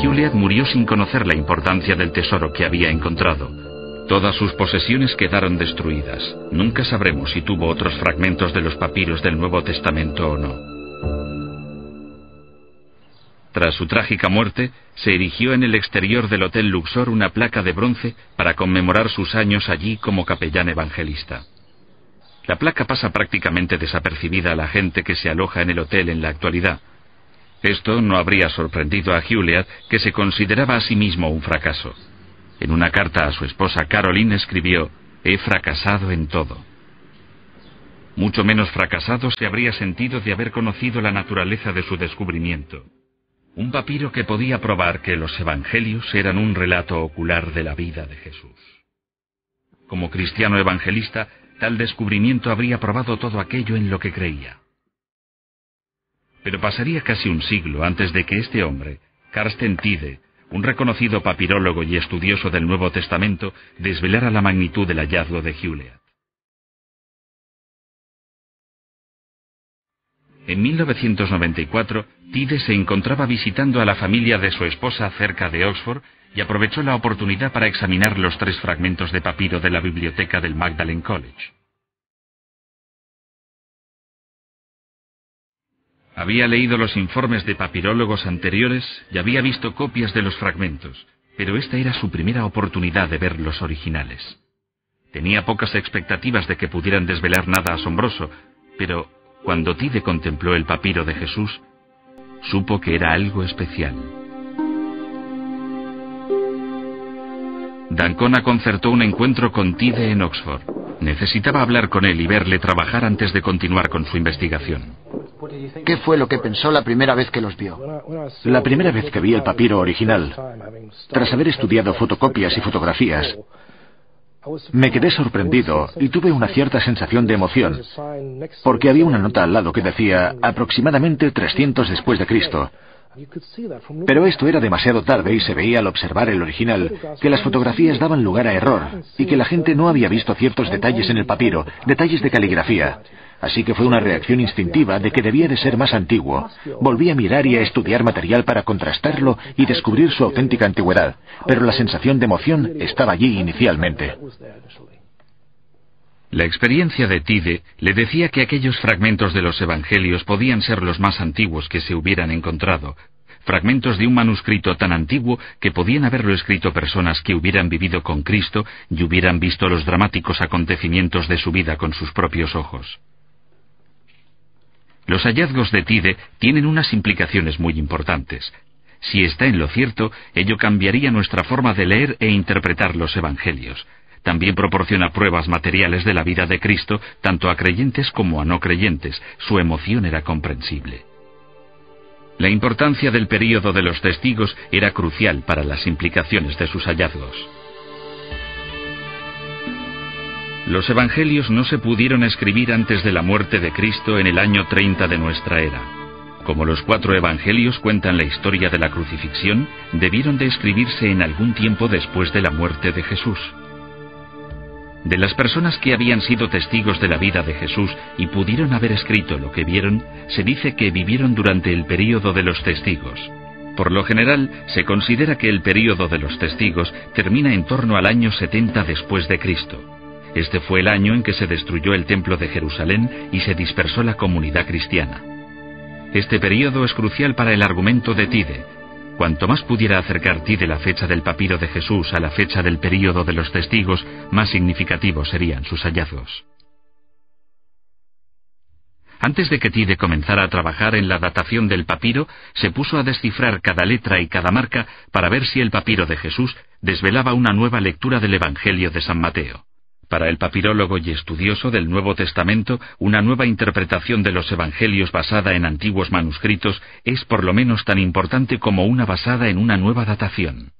Juliet murió sin conocer la importancia del tesoro que había encontrado. Todas sus posesiones quedaron destruidas. Nunca sabremos si tuvo otros fragmentos de los papiros del Nuevo Testamento o no. Tras su trágica muerte, se erigió en el exterior del Hotel Luxor una placa de bronce para conmemorar sus años allí como capellán evangelista. La placa pasa prácticamente desapercibida a la gente que se aloja en el hotel en la actualidad. Esto no habría sorprendido a Juliet, que se consideraba a sí mismo un fracaso. En una carta a su esposa Caroline escribió: «He fracasado en todo». Mucho menos fracasado se habría sentido de haber conocido la naturaleza de su descubrimiento. Un papiro que podía probar que los evangelios eran un relato ocular de la vida de Jesús. Como cristiano evangelista, tal descubrimiento habría probado todo aquello en lo que creía. Pero pasaría casi un siglo antes de que este hombre, Carsten Tide, un reconocido papirólogo y estudioso del Nuevo Testamento, desvelara la magnitud del hallazgo de Juliet. En 1994, Tide se encontraba visitando a la familia de su esposa cerca de Oxford y aprovechó la oportunidad para examinar los 3 fragmentos de papiro de la biblioteca del Magdalen College. Había leído los informes de papirólogos anteriores y había visto copias de los fragmentos, pero esta era su primera oportunidad de ver los originales. Tenía pocas expectativas de que pudieran desvelar nada asombroso, pero cuando Tide contempló el papiro de Jesús, supo que era algo especial. D'Ancona concertó un encuentro con Tide en Oxford. Necesitaba hablar con él y verle trabajar antes de continuar con su investigación. ¿Qué fue lo que pensó la primera vez que los vio? La primera vez que vi el papiro original, tras haber estudiado fotocopias y fotografías, me quedé sorprendido y tuve una cierta sensación de emoción, porque había una nota al lado que decía aproximadamente 300 después de Cristo. Pero esto era demasiado tarde y se veía al observar el original que las fotografías daban lugar a error y que la gente no había visto ciertos detalles en el papiro, detalles de caligrafía. Así que fue una reacción instintiva de que debía de ser más antiguo. Volví a mirar y a estudiar material para contrastarlo y descubrir su auténtica antigüedad, pero la sensación de emoción estaba allí inicialmente. La experiencia de Tide le decía que aquellos fragmentos de los evangelios podían ser los más antiguos que se hubieran encontrado, fragmentos de un manuscrito tan antiguo que podían haberlo escrito personas que hubieran vivido con Cristo y hubieran visto los dramáticos acontecimientos de su vida con sus propios ojos. Los hallazgos de Tide tienen unas implicaciones muy importantes. Si está en lo cierto, ello cambiaría nuestra forma de leer e interpretar los evangelios. También proporciona pruebas materiales de la vida de Cristo, tanto a creyentes como a no creyentes. Su emoción era comprensible. La importancia del período de los testigos era crucial para las implicaciones de sus hallazgos. Los evangelios no se pudieron escribir antes de la muerte de Cristo en el año 30 de nuestra era. Como los 4 evangelios cuentan la historia de la crucifixión, debieron de escribirse en algún tiempo después de la muerte de Jesús. De las personas que habían sido testigos de la vida de Jesús y pudieron haber escrito lo que vieron, se dice que vivieron durante el período de los testigos. Por lo general, se considera que el período de los testigos termina en torno al año 70 después de Cristo. Este fue el año en que se destruyó el templo de Jerusalén y se dispersó la comunidad cristiana. Este período es crucial para el argumento de Tide. Cuanto más pudiera acercar Tide la fecha del papiro de Jesús a la fecha del período de los testigos, más significativos serían sus hallazgos. Antes de que Tide comenzara a trabajar en la datación del papiro, se puso a descifrar cada letra y cada marca para ver si el papiro de Jesús desvelaba una nueva lectura del Evangelio de San Mateo. Para el papirólogo y estudioso del Nuevo Testamento, una nueva interpretación de los Evangelios basada en antiguos manuscritos es por lo menos tan importante como una basada en una nueva datación.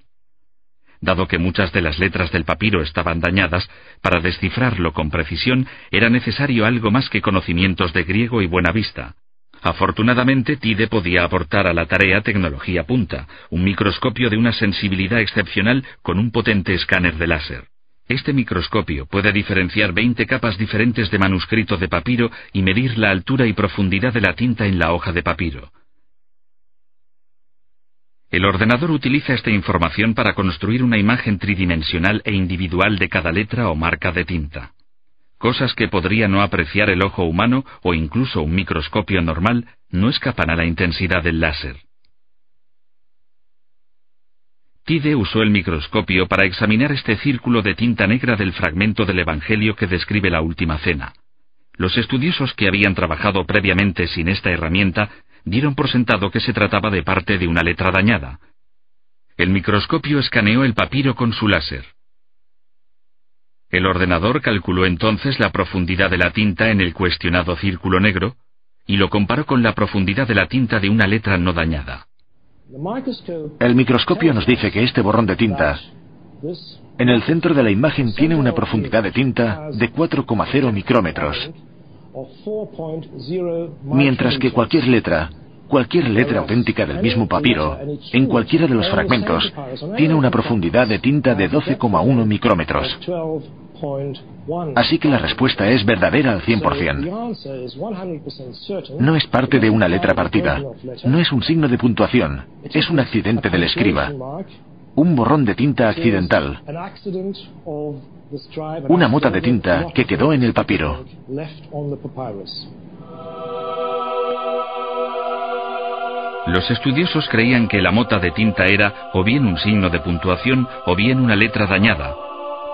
Dado que muchas de las letras del papiro estaban dañadas, para descifrarlo con precisión era necesario algo más que conocimientos de griego y buena vista. Afortunadamente, Tide podía aportar a la tarea tecnología punta, un microscopio de una sensibilidad excepcional con un potente escáner de láser. Este microscopio puede diferenciar 20 capas diferentes de manuscrito de papiro y medir la altura y profundidad de la tinta en la hoja de papiro. El ordenador utiliza esta información para construir una imagen tridimensional e individual de cada letra o marca de tinta. Cosas que podría no apreciar el ojo humano o incluso un microscopio normal no escapan a la intensidad del láser. Tide usó el microscopio para examinar este círculo de tinta negra del fragmento del Evangelio que describe la Última Cena. Los estudiosos que habían trabajado previamente sin esta herramienta dieron por sentado que se trataba de parte de una letra dañada. El microscopio escaneó el papiro con su láser. El ordenador calculó entonces la profundidad de la tinta en el cuestionado círculo negro y lo comparó con la profundidad de la tinta de una letra no dañada. El microscopio nos dice que este borrón de tinta en el centro de la imagen tiene una profundidad de tinta de 4,0 micrómetros, mientras que cualquier letra auténtica del mismo papiro, en cualquiera de los fragmentos, tiene una profundidad de tinta de 12,1 micrómetros. Así que la respuesta es verdadera al 100%. No es parte de una letra partida, no es un signo de puntuación, es un accidente del escriba, un borrón de tinta accidental, una mota de tinta que quedó en el papiro. Los estudiosos creían que la mota de tinta era o bien un signo de puntuación o bien una letra dañada,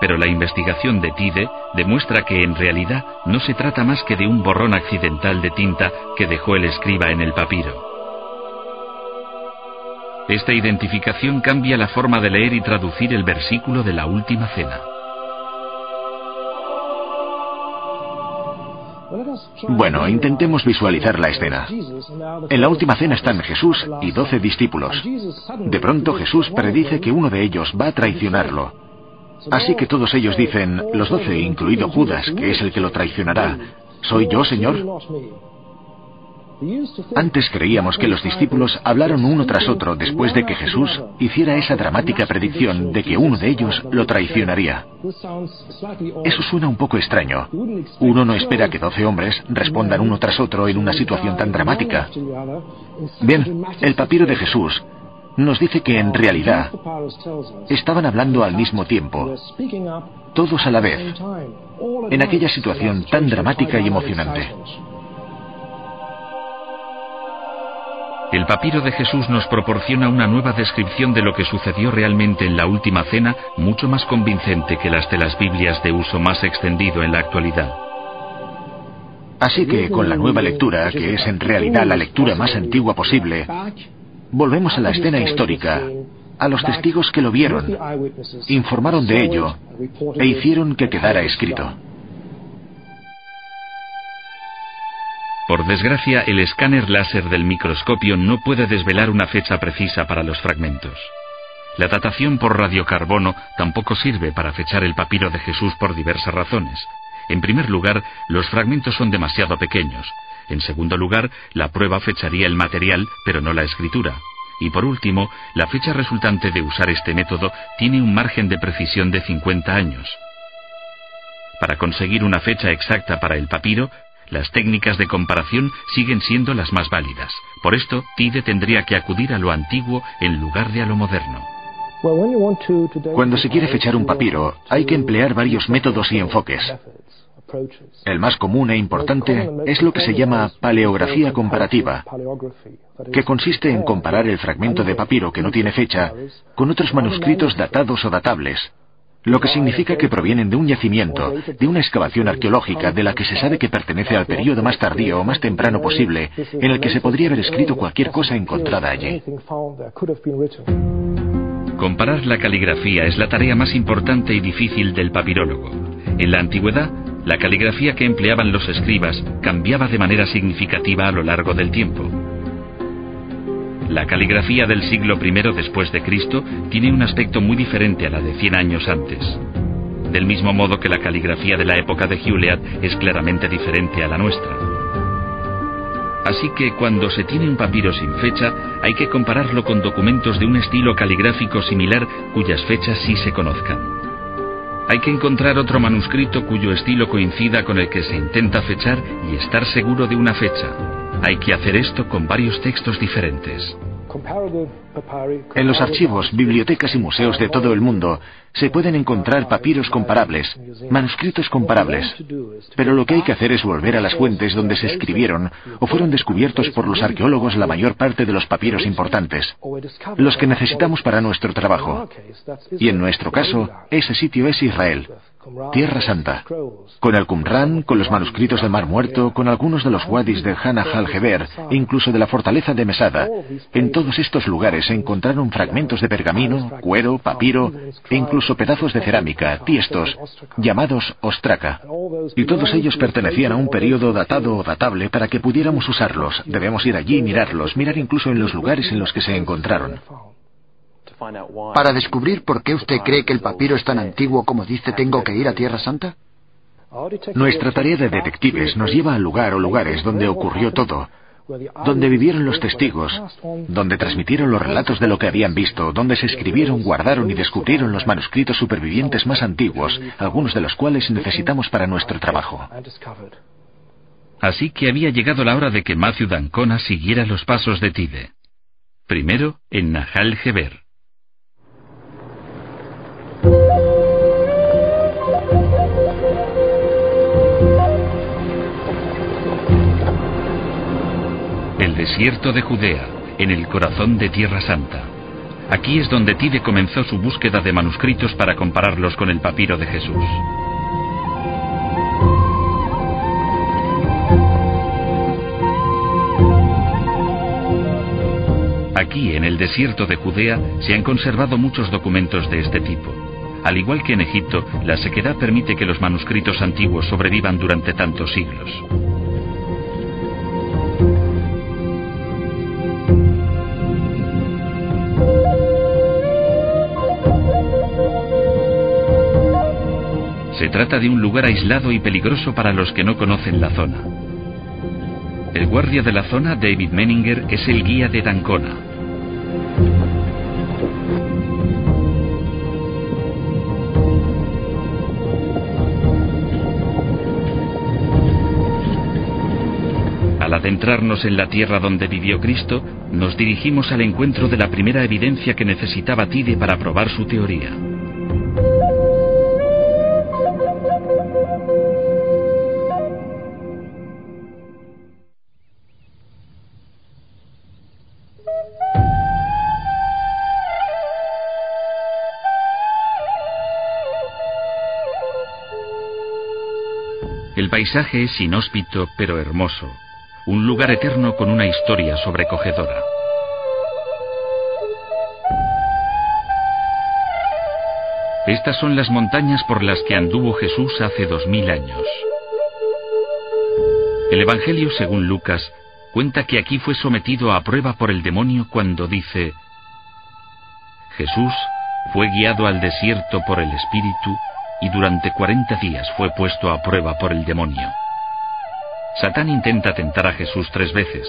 pero la investigación de Tide demuestra que en realidad no se trata más que de un borrón accidental de tinta que dejó el escriba en el papiro. Esta identificación cambia la forma de leer y traducir el versículo de la Última Cena. Bueno, intentemos visualizar la escena. En la Última Cena están Jesús y 12 discípulos. De pronto Jesús predice que uno de ellos va a traicionarlo. Así que todos ellos dicen, los 12, incluido Judas, que es el que lo traicionará, ¿soy yo, Señor? Antes creíamos que los discípulos hablaron uno tras otro después de que Jesús hiciera esa dramática predicción de que uno de ellos lo traicionaría. Eso suena un poco extraño. Uno no espera que 12 hombres respondan uno tras otro en una situación tan dramática. Bien, el papiro de Jesús nos dice que en realidad estaban hablando al mismo tiempo, todos a la vez, en aquella situación tan dramática y emocionante. El papiro de Jesús nos proporciona una nueva descripción de lo que sucedió realmente en la Última Cena, mucho más convincente que las de las Biblias de uso más extendido en la actualidad. Así que con la nueva lectura, que es en realidad la lectura más antigua posible, volvemos a la escena histórica, a los testigos que lo vieron, informaron de ello e hicieron que quedara escrito. Por desgracia, el escáner láser del microscopio no puede desvelar una fecha precisa para los fragmentos. La datación por radiocarbono tampoco sirve para fechar el papiro de Jesús por diversas razones. En primer lugar, los fragmentos son demasiado pequeños. En segundo lugar, la prueba fecharía el material, pero no la escritura. Y por último, la fecha resultante de usar este método tiene un margen de precisión de 50 años. Para conseguir una fecha exacta para el papiro, las técnicas de comparación siguen siendo las más válidas. Por esto, Tide tendría que acudir a lo antiguo en lugar de a lo moderno. Cuando se quiere fechar un papiro, hay que emplear varios métodos y enfoques. El más común e importante es lo que se llama paleografía comparativa, que consiste en comparar el fragmento de papiro que no tiene fecha con otros manuscritos datados o datables, lo que significa que provienen de un yacimiento, de una excavación arqueológica de la que se sabe que pertenece al período más tardío o más temprano posible en el que se podría haber escrito cualquier cosa encontrada allí. Comparar la caligrafía es la tarea más importante y difícil del papirólogo. En la antigüedad, la caligrafía que empleaban los escribas cambiaba de manera significativa a lo largo del tiempo. La caligrafía del siglo I después de Cristo tiene un aspecto muy diferente a la de 100 años antes. Del mismo modo que la caligrafía de la época de Giulead es claramente diferente a la nuestra. Así que cuando se tiene un papiro sin fecha, hay que compararlo con documentos de un estilo caligráfico similar cuyas fechas sí se conozcan. Hay que encontrar otro manuscrito cuyo estilo coincida con el que se intenta fechar y estar seguro de una fecha. Hay que hacer esto con varios textos diferentes. En los archivos, bibliotecas y museos de todo el mundo se pueden encontrar papiros comparables, manuscritos comparables, pero lo que hay que hacer es volver a las fuentes donde se escribieron o fueron descubiertos por los arqueólogos la mayor parte de los papiros importantes, los que necesitamos para nuestro trabajo. Y en nuestro caso, ese sitio es Israel, Tierra Santa, con el Qumran, con los manuscritos del Mar Muerto, con algunos de los wadis de Hana al-Heber e incluso de la fortaleza de Mesada. En todos estos lugares se encontraron fragmentos de pergamino, cuero, papiro e incluso pedazos de cerámica, tiestos, llamados ostraca. Y todos ellos pertenecían a un periodo datado o datable para que pudiéramos usarlos. Debemos ir allí y mirarlos, mirar incluso en los lugares en los que se encontraron. Para descubrir por qué usted cree que el papiro es tan antiguo como dice, ¿tengo que ir a Tierra Santa? Nuestra tarea de detectives nos lleva al lugar o lugares donde ocurrió todo, donde vivieron los testigos, donde transmitieron los relatos de lo que habían visto, donde se escribieron, guardaron y descubrieron los manuscritos supervivientes más antiguos, algunos de los cuales necesitamos para nuestro trabajo. Así que había llegado la hora de que Matthew d'Ancona siguiera los pasos de Tide. Primero en Nahal Heber. El desierto de Judea, en el corazón de Tierra Santa. Aquí es donde Tide comenzó su búsqueda de manuscritos para compararlos con el papiro de Jesús. Aquí, en el desierto de Judea, se han conservado muchos documentos de este tipo. Al igual que en Egipto, la sequedad permite que los manuscritos antiguos sobrevivan durante tantos siglos. Se trata de un lugar aislado y peligroso para los que no conocen la zona. El guardia de la zona, David Menninger, es el guía de d'Ancona. Al adentrarnos en la tierra donde vivió Cristo, nos dirigimos al encuentro de la primera evidencia que necesitaba Tide para probar su teoría. El paisaje es inhóspito pero hermoso, un lugar eterno con una historia sobrecogedora. Estas son las montañas por las que anduvo Jesús hace 2000 años. El Evangelio, según Lucas, cuenta que aquí fue sometido a prueba por el demonio cuando dice: Jesús fue guiado al desierto por el Espíritu y durante 40 días fue puesto a prueba por el demonio. Satán intenta tentar a Jesús 3 veces,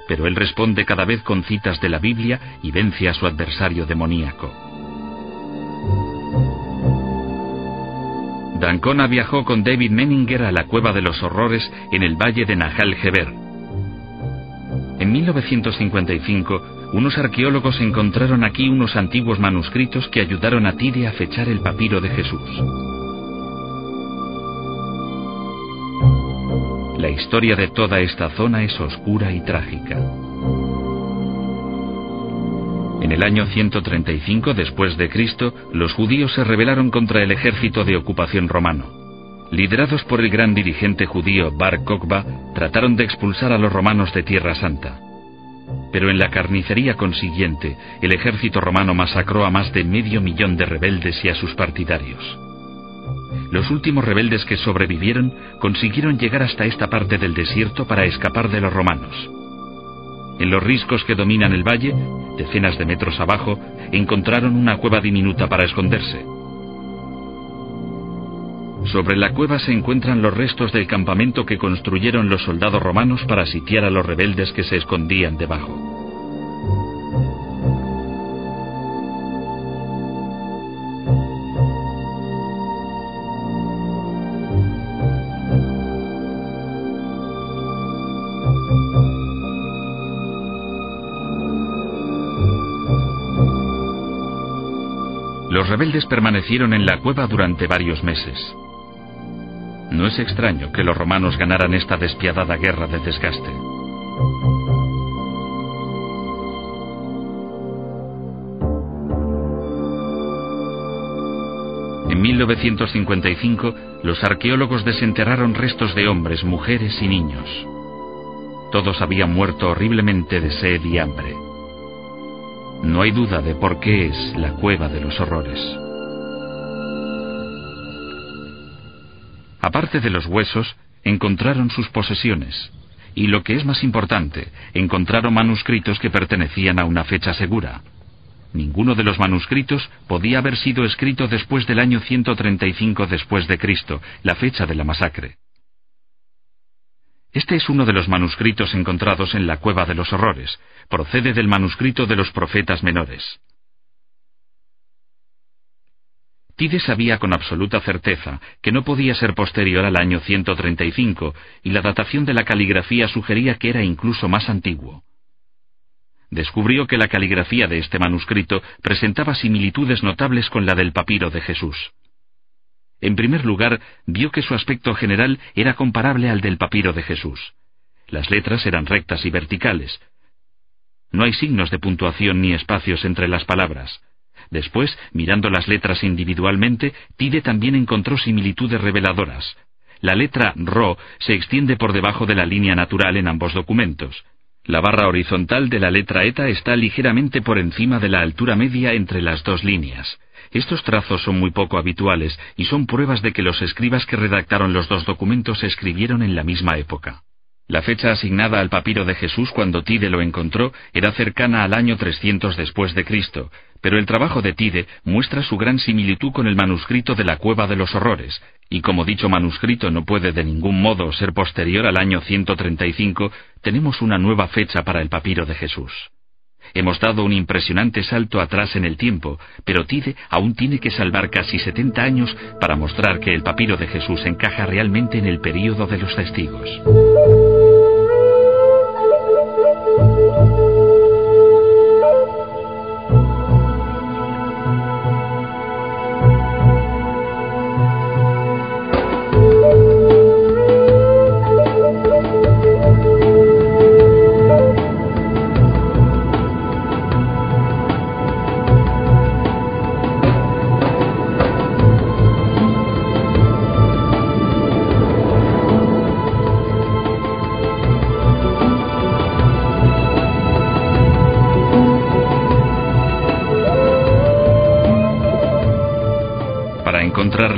pero él responde cada vez con citas de la Biblia y vence a su adversario demoníaco. D'Ancona viajó con David Menninger a la Cueva de los Horrores en el valle de Nahal Heber. En 1955, unos arqueólogos encontraron aquí unos antiguos manuscritos que ayudaron a Tide a fechar el papiro de Jesús. La historia de toda esta zona es oscura y trágica. En el año 135 después de Cristo, los judíos se rebelaron contra el ejército de ocupación romano. Liderados por el gran dirigente judío Bar Kokhba, trataron de expulsar a los romanos de Tierra Santa. Pero en la carnicería consiguiente, el ejército romano masacró a más de 500.000 de rebeldes y a sus partidarios. Los últimos rebeldes que sobrevivieron consiguieron llegar hasta esta parte del desierto para escapar de los romanos. En los riscos que dominan el valle, decenas de metros abajo, encontraron una cueva diminuta para esconderse. Sobre la cueva se encuentran los restos del campamento que construyeron los soldados romanos para sitiar a los rebeldes que se escondían debajo. Los rebeldes permanecieron en la cueva durante varios meses. No es extraño que los romanos ganaran esta despiadada guerra de desgaste. En 1955, los arqueólogos desenterraron restos de hombres, mujeres y niños. Todos habían muerto horriblemente de sed y hambre. No hay duda de por qué es la Cueva de los Horrores. Aparte de los huesos, encontraron sus posesiones. Y lo que es más importante, encontraron manuscritos que pertenecían a una fecha segura. Ninguno de los manuscritos podía haber sido escrito después del año 135 después de Cristo, la fecha de la masacre. Este es uno de los manuscritos encontrados en la Cueva de los Horrores. Procede del manuscrito de los profetas menores. Tide sabía con absoluta certeza que no podía ser posterior al año 135, y la datación de la caligrafía sugería que era incluso más antiguo. Descubrió que la caligrafía de este manuscrito presentaba similitudes notables con la del papiro de Jesús. En primer lugar, vio que su aspecto general era comparable al del papiro de Jesús. Las letras eran rectas y verticales. No hay signos de puntuación ni espacios entre las palabras. Después, mirando las letras individualmente, Tide también encontró similitudes reveladoras. La letra Ro se extiende por debajo de la línea natural en ambos documentos. La barra horizontal de la letra Eta está ligeramente por encima de la altura media entre las dos líneas. Estos trazos son muy poco habituales y son pruebas de que los escribas que redactaron los dos documentos se escribieron en la misma época. La fecha asignada al papiro de Jesús cuando Tide lo encontró era cercana al año 300 después de Cristo, pero el trabajo de Tide muestra su gran similitud con el manuscrito de la Cueva de los Horrores, y como dicho manuscrito no puede de ningún modo ser posterior al año 135, tenemos una nueva fecha para el papiro de Jesús. Hemos dado un impresionante salto atrás en el tiempo, pero Tide aún tiene que salvar casi 70 años para mostrar que el papiro de Jesús encaja realmente en el período de los testigos.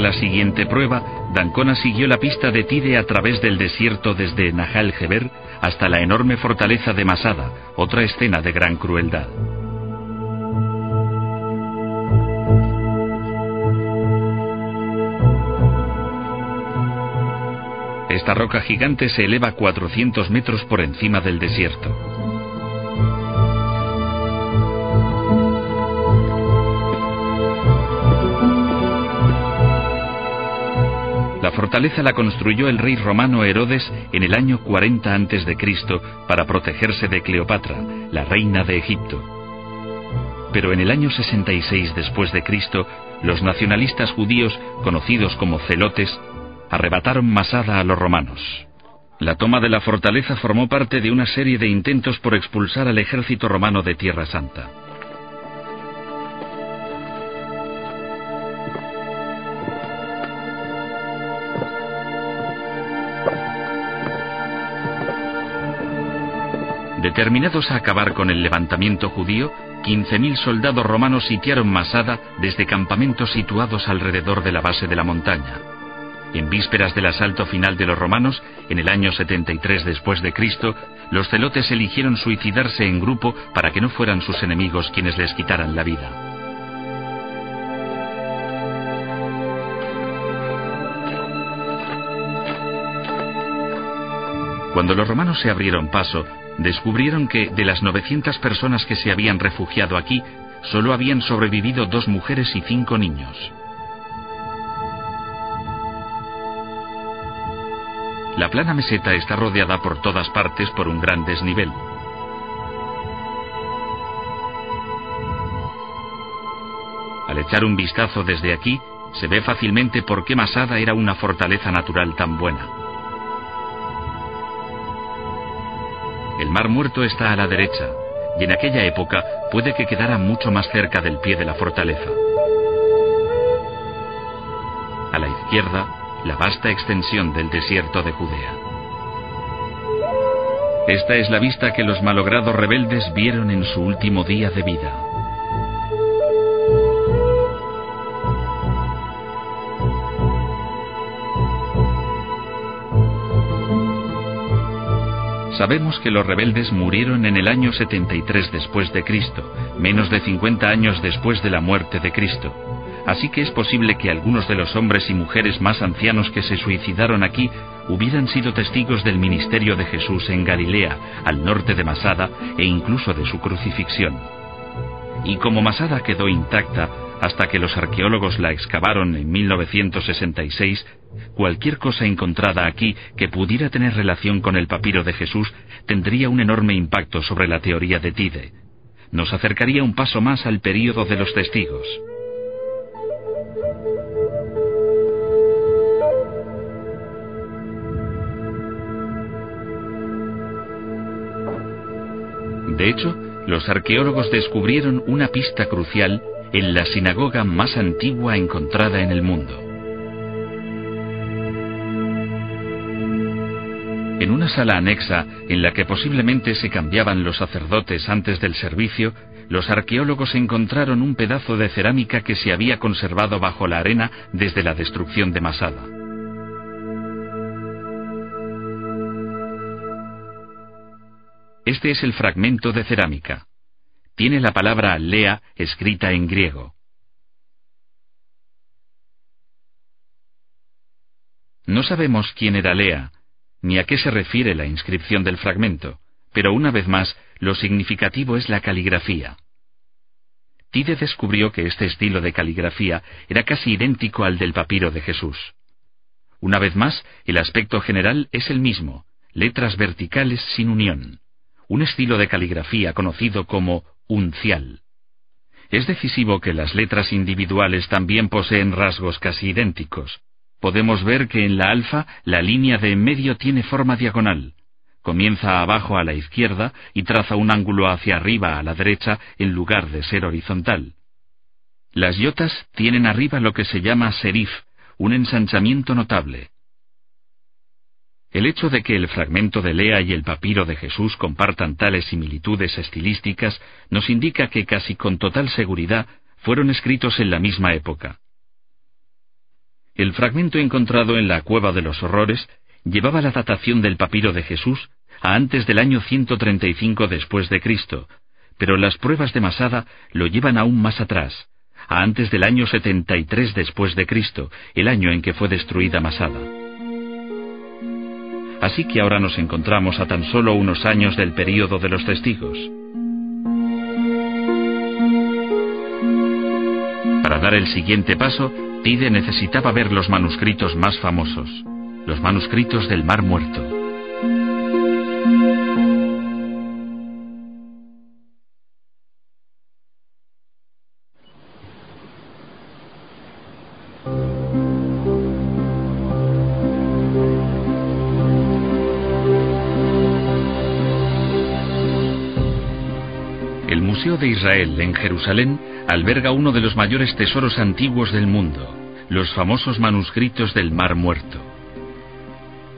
La siguiente prueba, D'Ancona siguió la pista de Tide a través del desierto desde Nahal Heber hasta la enorme fortaleza de Masada, otra escena de gran crueldad. Esta roca gigante se eleva 400 metros por encima del desierto. La fortaleza la construyó el rey romano Herodes en el año 40 a.C. para protegerse de Cleopatra, la reina de Egipto. Pero en el año 66 después de Cristo, los nacionalistas judíos, conocidos como celotes, arrebataron Masada a los romanos. La toma de la fortaleza formó parte de una serie de intentos por expulsar al ejército romano de Tierra Santa. Determinados a acabar con el levantamiento judío, 15.000 soldados romanos sitiaron Masada desde campamentos situados alrededor de la base de la montaña. En vísperas del asalto final de los romanos, en el año 73 después de Cristo, los celotes eligieron suicidarse en grupo para que no fueran sus enemigos quienes les quitaran la vida. Cuando los romanos se abrieron paso, descubrieron que, de las 900 personas que se habían refugiado aquí, solo habían sobrevivido 2 mujeres y 5 niños. La plana meseta está rodeada por todas partes por un gran desnivel. Al echar un vistazo desde aquí, se ve fácilmente por qué Masada era una fortaleza natural tan buena. El Mar Muerto está a la derecha, y en aquella época puede que quedara mucho más cerca del pie de la fortaleza. A la izquierda, la vasta extensión del desierto de Judea. Esta es la vista que los malogrados rebeldes vieron en su último día de vida. Sabemos que los rebeldes murieron en el año 73 después de Cristo, menos de 50 años después de la muerte de Cristo. Así que es posible que algunos de los hombres y mujeres más ancianos que se suicidaron aquí hubieran sido testigos del ministerio de Jesús en Galilea, al norte de Masada, e incluso de su crucifixión. Y como Masada quedó intacta hasta que los arqueólogos la excavaron en 1966, cualquier cosa encontrada aquí que pudiera tener relación con el papiro de Jesús tendría un enorme impacto sobre la teoría de Tide. Nos acercaría un paso más al período de los testigos. De hecho, los arqueólogos descubrieron una pista crucial en la sinagoga más antigua encontrada en el mundo. En una sala anexa, en la que posiblemente se cambiaban los sacerdotes antes del servicio, los arqueólogos encontraron un pedazo de cerámica que se había conservado bajo la arena desde la destrucción de Masada. Este es el fragmento de cerámica. Tiene la palabra Lea escrita en griego. No sabemos quién era Lea, ni a qué se refiere la inscripción del fragmento, pero una vez más, lo significativo es la caligrafía. Tide descubrió que este estilo de caligrafía era casi idéntico al del papiro de Jesús. Una vez más, el aspecto general es el mismo, letras verticales sin unión. Un estilo de caligrafía conocido como uncial. Es decisivo que las letras individuales también poseen rasgos casi idénticos. Podemos ver que en la alfa la línea de en medio tiene forma diagonal. Comienza abajo a la izquierda y traza un ángulo hacia arriba a la derecha en lugar de ser horizontal. Las yotas tienen arriba lo que se llama serif, un ensanchamiento notable. El hecho de que el fragmento de Lea y el papiro de Jesús compartan tales similitudes estilísticas nos indica que casi con total seguridad fueron escritos en la misma época. El fragmento encontrado en la Cueva de los Horrores llevaba la datación del papiro de Jesús a antes del año 135 después de Cristo, pero las pruebas de Masada lo llevan aún más atrás, a antes del año 73 después de Cristo, el año en que fue destruida Masada. Así que ahora nos encontramos a tan solo unos años del período de los testigos. Para dar el siguiente paso, Tide necesitaba ver los manuscritos más famosos, los manuscritos del Mar Muerto. El Museo de Israel, en Jerusalén, alberga uno de los mayores tesoros antiguos del mundo, los famosos manuscritos del Mar Muerto.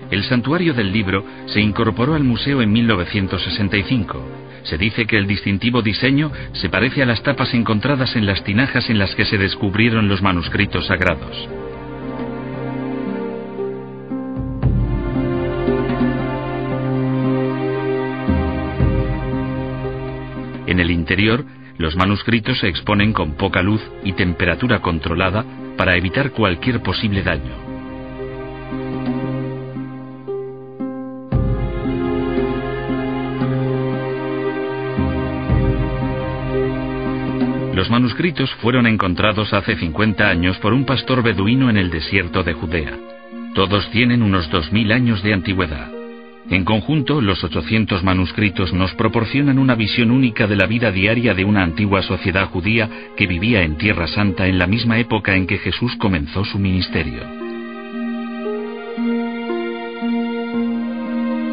El Santuario del Libro se incorporó al museo en 1965. Se dice que el distintivo diseño se parece a las tapas encontradas en las tinajas en las que se descubrieron los manuscritos sagrados. En el interior, los manuscritos se exponen con poca luz y temperatura controlada para evitar cualquier posible daño. Los manuscritos fueron encontrados hace 50 años por un pastor beduino en el desierto de Judea. Todos tienen unos 2000 años de antigüedad. En conjunto, los 800 manuscritos nos proporcionan una visión única de la vida diaria de una antigua sociedad judía que vivía en Tierra Santa en la misma época en que Jesús comenzó su ministerio.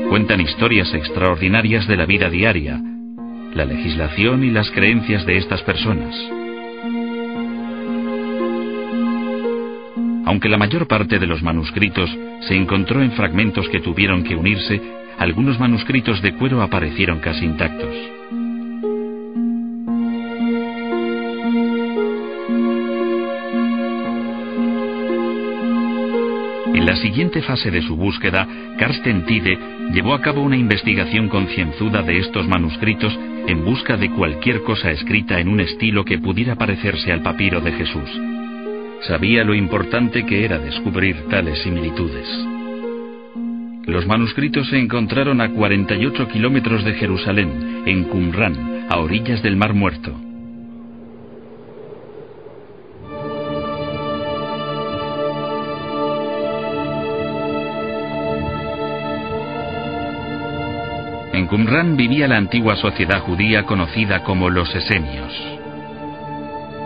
Cuentan historias extraordinarias de la vida diaria, la legislación y las creencias de estas personas. Aunque la mayor parte de los manuscritos se encontró en fragmentos que tuvieron que unirse, algunos manuscritos de cuero aparecieron casi intactos. En la siguiente fase de su búsqueda, Carsten Tide llevó a cabo una investigación concienzuda de estos manuscritos en busca de cualquier cosa escrita en un estilo que pudiera parecerse al papiro de Jesús. Sabía lo importante que era descubrir tales similitudes. Los manuscritos se encontraron a 48 kilómetros de Jerusalén, en Qumran, a orillas del Mar Muerto. En Qumran vivía la antigua sociedad judía conocida como los esenios.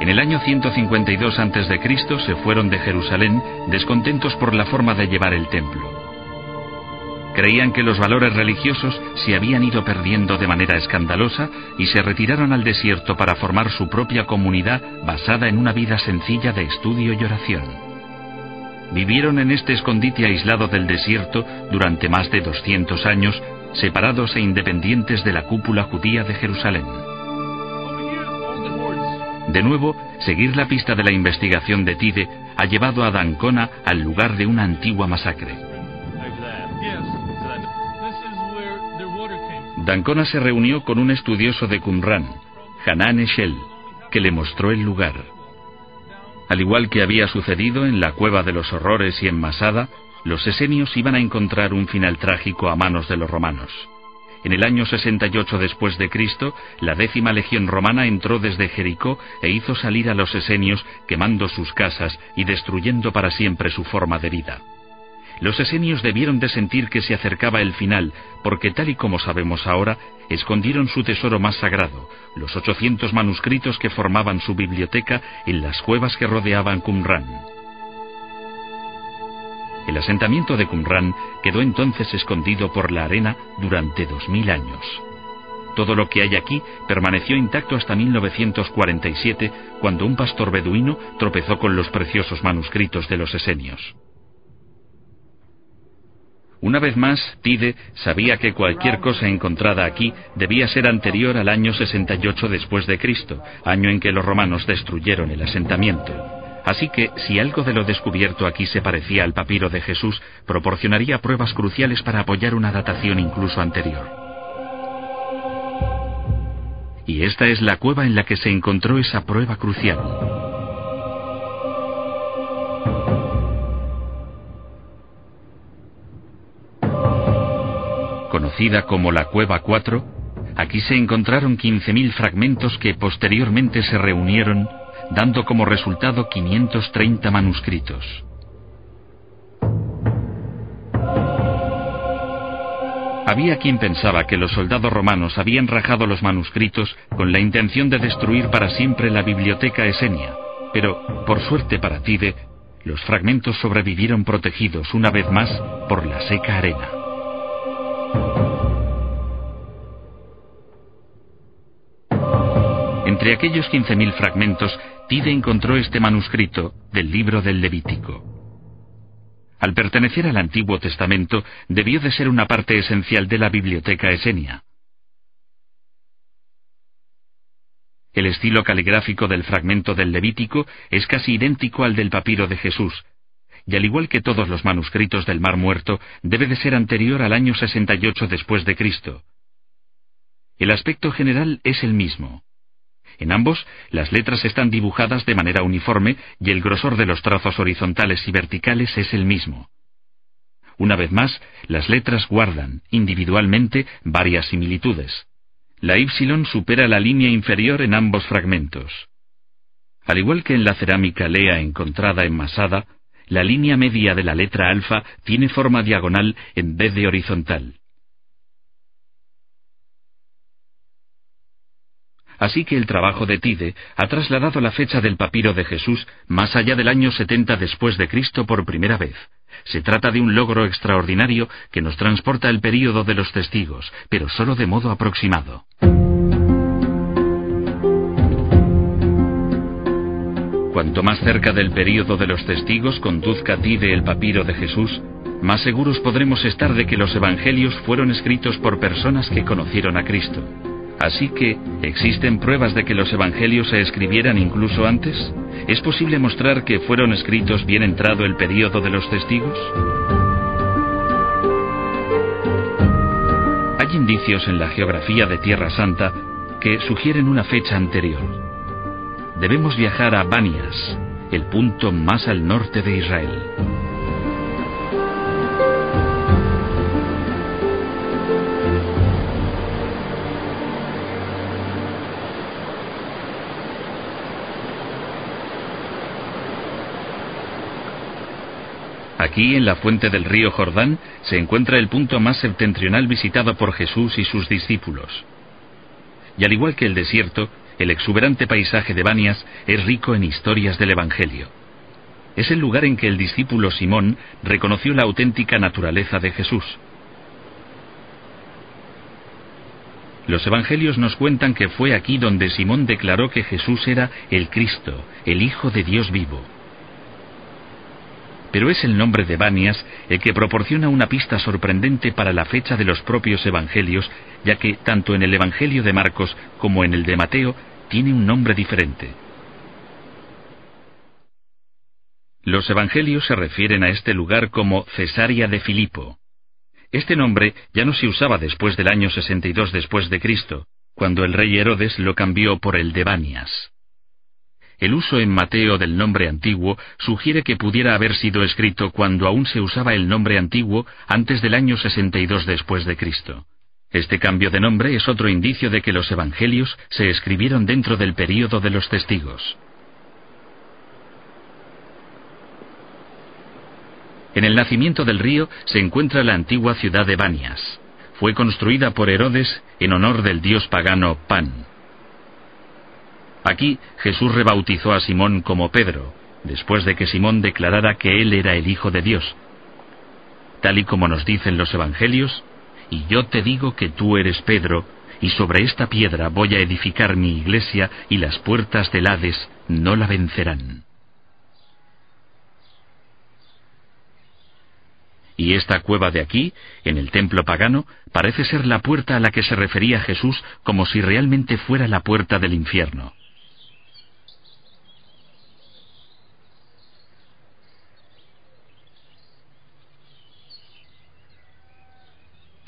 En el año 152 a.C. se fueron de Jerusalén descontentos por la forma de llevar el templo. Creían que los valores religiosos se habían ido perdiendo de manera escandalosa y se retiraron al desierto para formar su propia comunidad basada en una vida sencilla de estudio y oración. Vivieron en este escondite aislado del desierto durante más de 200 años, separados e independientes de la cúpula judía de Jerusalén. De nuevo, seguir la pista de la investigación de Tide ha llevado a Dancona al lugar de una antigua masacre. Dancona se reunió con un estudioso de Qumran, Hanan Eshel, que le mostró el lugar. Al igual que había sucedido en la Cueva de los Horrores y en Masada, los esenios iban a encontrar un final trágico a manos de los romanos. En el año 68 después de Cristo, la 10ª legión romana entró desde Jericó e hizo salir a los esenios quemando sus casas y destruyendo para siempre su forma de vida. Los esenios debieron de sentir que se acercaba el final, porque tal y como sabemos ahora, escondieron su tesoro más sagrado, los 800 manuscritos que formaban su biblioteca en las cuevas que rodeaban Qumran. El asentamiento de Qumran quedó entonces escondido por la arena durante 2000 años. Todo lo que hay aquí permaneció intacto hasta 1947, cuando un pastor beduino tropezó con los preciosos manuscritos de los esenios. Una vez más, Tide sabía que cualquier cosa encontrada aquí debía ser anterior al año 68 después de Cristo, año en que los romanos destruyeron el asentamiento. Así que, si algo de lo descubierto aquí se parecía al papiro de Jesús, proporcionaría pruebas cruciales para apoyar una datación incluso anterior. Y esta es la cueva en la que se encontró esa prueba crucial. Conocida como la Cueva 4, aquí se encontraron 15.000 fragmentos que posteriormente se reunieron, dando como resultado 530 manuscritos. Había quien pensaba que los soldados romanos habían rajado los manuscritos con la intención de destruir para siempre la biblioteca esenia, pero, por suerte para Tide, los fragmentos sobrevivieron protegidos una vez más por la seca arena. Entre aquellos 15.000 fragmentos, Tide encontró este manuscrito del libro del Levítico. Al pertenecer al Antiguo Testamento, debió de ser una parte esencial de la biblioteca esenia. El estilo caligráfico del fragmento del Levítico es casi idéntico al del papiro de Jesús, y al igual que todos los manuscritos del Mar Muerto, debe de ser anterior al año 68 después de Cristo. El aspecto general es el mismo. En ambos, las letras están dibujadas de manera uniforme y el grosor de los trazos horizontales y verticales es el mismo. Una vez más, las letras guardan, individualmente, varias similitudes. La Y supera la línea inferior en ambos fragmentos. Al igual que en la cerámica lea encontrada en Masada, la línea media de la letra alfa tiene forma diagonal en vez de horizontal. Así que el trabajo de Tide ha trasladado la fecha del papiro de Jesús más allá del año 70 después de Cristo por primera vez. Se trata de un logro extraordinario que nos transporta al período de los testigos, pero solo de modo aproximado. Cuanto más cerca del período de los testigos conduzca Tide el papiro de Jesús, más seguros podremos estar de que los evangelios fueron escritos por personas que conocieron a Cristo. Así que, ¿existen pruebas de que los evangelios se escribieran incluso antes? ¿Es posible mostrar que fueron escritos bien entrado el período de los testigos? Hay indicios en la geografía de Tierra Santa que sugieren una fecha anterior. Debemos viajar a Banias, el punto más al norte de Israel. Aquí, en la fuente del río Jordán, se encuentra el punto más septentrional visitado por Jesús y sus discípulos. Y al igual que el desierto, el exuberante paisaje de Banias es rico en historias del Evangelio. Es el lugar en que el discípulo Simón reconoció la auténtica naturaleza de Jesús. Los Evangelios nos cuentan que fue aquí donde Simón declaró que Jesús era el Cristo, el Hijo de Dios vivo. Pero es el nombre de Banias el que proporciona una pista sorprendente para la fecha de los propios evangelios, ya que tanto en el Evangelio de Marcos como en el de Mateo tiene un nombre diferente. Los evangelios se refieren a este lugar como Cesarea de Filipo. Este nombre ya no se usaba después del año 62 después de Cristo, cuando el rey Herodes lo cambió por el de Banias. El uso en Mateo del nombre antiguo sugiere que pudiera haber sido escrito cuando aún se usaba el nombre antiguo antes del año 62 después de Cristo. Este cambio de nombre es otro indicio de que los evangelios se escribieron dentro del período de los testigos. En el nacimiento del río se encuentra la antigua ciudad de Banias. Fue construida por Herodes en honor del dios pagano Pan. Aquí Jesús rebautizó a Simón como Pedro, después de que Simón declarara que él era el Hijo de Dios. Tal y como nos dicen los evangelios, y yo te digo que tú eres Pedro, y sobre esta piedra voy a edificar mi iglesia, y las puertas del Hades no la vencerán. Y esta cueva de aquí, en el templo pagano, parece ser la puerta a la que se refería Jesús como si realmente fuera la puerta del infierno.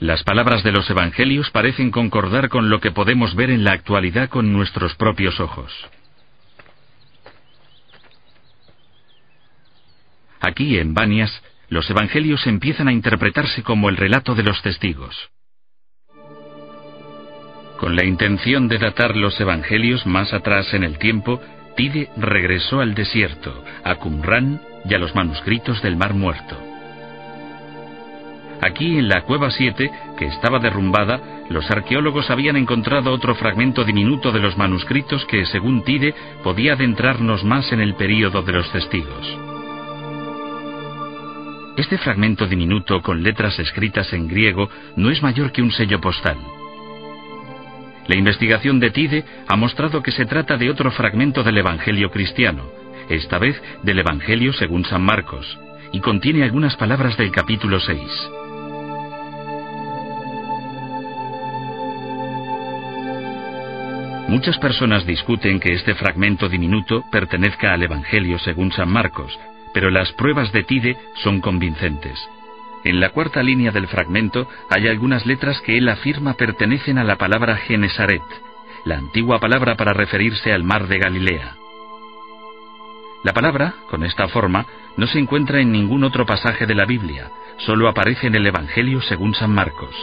Las palabras de los evangelios parecen concordar con lo que podemos ver en la actualidad con nuestros propios ojos. Aquí, en Banias, los evangelios empiezan a interpretarse como el relato de los testigos. Con la intención de datar los evangelios más atrás en el tiempo, Tide regresó al desierto, a Qumrán y a los manuscritos del Mar Muerto. Aquí, en la cueva 7, que estaba derrumbada, los arqueólogos habían encontrado otro fragmento diminuto de los manuscritos que, según Tide, podía adentrarnos más en el período de los testigos. Este fragmento diminuto con letras escritas en griego no es mayor que un sello postal. La investigación de Tide ha mostrado que se trata de otro fragmento del Evangelio cristiano, esta vez del Evangelio según San Marcos, y contiene algunas palabras del capítulo 6. Muchas personas discuten que este fragmento diminuto pertenezca al Evangelio según San Marcos, pero las pruebas de Tide son convincentes. En la cuarta línea del fragmento hay algunas letras que él afirma pertenecen a la palabra Genesaret, la antigua palabra para referirse al mar de Galilea. La palabra, con esta forma, no se encuentra en ningún otro pasaje de la Biblia, solo aparece en el Evangelio según San Marcos.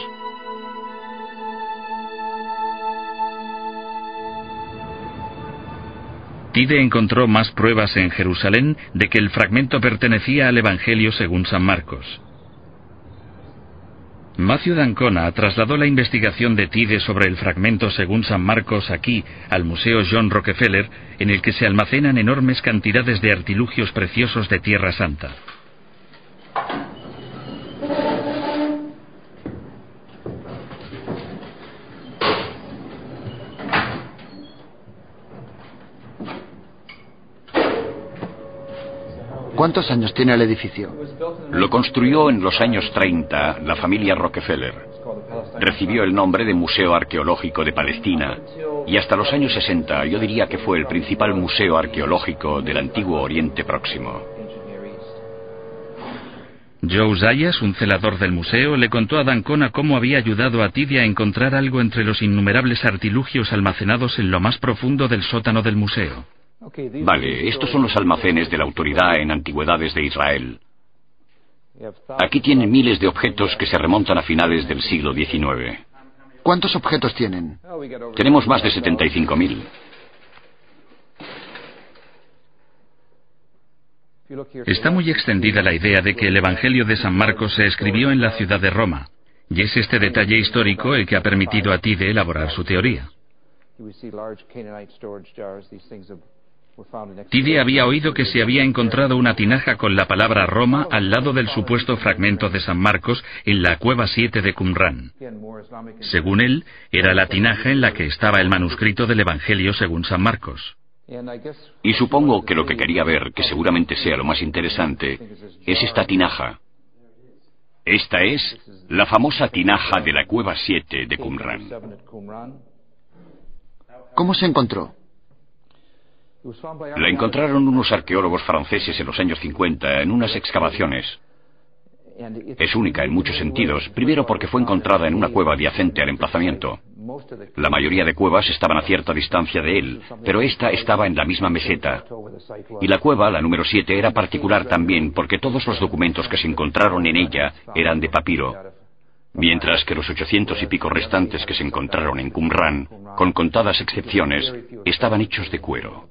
Tide encontró más pruebas en Jerusalén de que el fragmento pertenecía al Evangelio según San Marcos. Matthew d'Ancona trasladó la investigación de Tide sobre el fragmento según San Marcos aquí, al Museo John Rockefeller, en el que se almacenan enormes cantidades de artilugios preciosos de Tierra Santa. ¿Cuántos años tiene el edificio? Lo construyó en los años 30 la familia Rockefeller. Recibió el nombre de Museo Arqueológico de Palestina y hasta los años 60 yo diría que fue el principal museo arqueológico del antiguo Oriente Próximo. Joe Zayas, un celador del museo, le contó a d'Ancona cómo había ayudado a Tide a encontrar algo entre los innumerables artilugios almacenados en lo más profundo del sótano del museo. Vale, estos son los almacenes de la Autoridad en Antigüedades de Israel. Aquí tienen miles de objetos que se remontan a finales del siglo XIX. ¿Cuántos objetos tienen? Tenemos más de 75.000. Está muy extendida la idea de que el Evangelio de San Marcos se escribió en la ciudad de Roma, y es este detalle histórico el que ha permitido a Tide elaborar su teoría. Tide había oído que se había encontrado una tinaja con la palabra Roma al lado del supuesto fragmento de San Marcos en la cueva 7 de Qumrán. Según él, era la tinaja en la que estaba el manuscrito del Evangelio según San Marcos. Y supongo que lo que quería ver, que seguramente sea lo más interesante, es esta tinaja. Esta es la famosa tinaja de la cueva 7 de Qumrán. ¿Cómo se encontró? La encontraron unos arqueólogos franceses en los años 50 en unas excavaciones. Es única en muchos sentidos, primero porque fue encontrada en una cueva adyacente al emplazamiento. La mayoría de cuevas estaban a cierta distancia de él, pero esta estaba en la misma meseta. Y la cueva, la número 7, era particular también porque todos los documentos que se encontraron en ella eran de papiro, mientras que los 800 y pico restantes que se encontraron en Qumrán, con contadas excepciones, estaban hechos de cuero.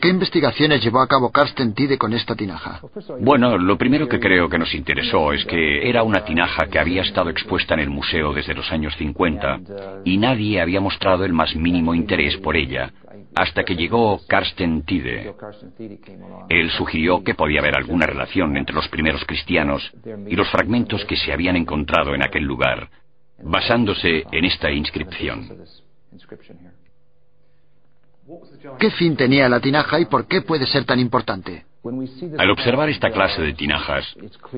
¿Qué investigaciones llevó a cabo Carsten Tide con esta tinaja? Bueno, lo primero que creo que nos interesó es que era una tinaja que había estado expuesta en el museo desde los años 50 y nadie había mostrado el más mínimo interés por ella, hasta que llegó Carsten Tide. Él sugirió que podía haber alguna relación entre los primeros cristianos y los fragmentos que se habían encontrado en aquel lugar, basándose en esta inscripción. ¿Qué fin tenía la tinaja y por qué puede ser tan importante? Al observar esta clase de tinajas,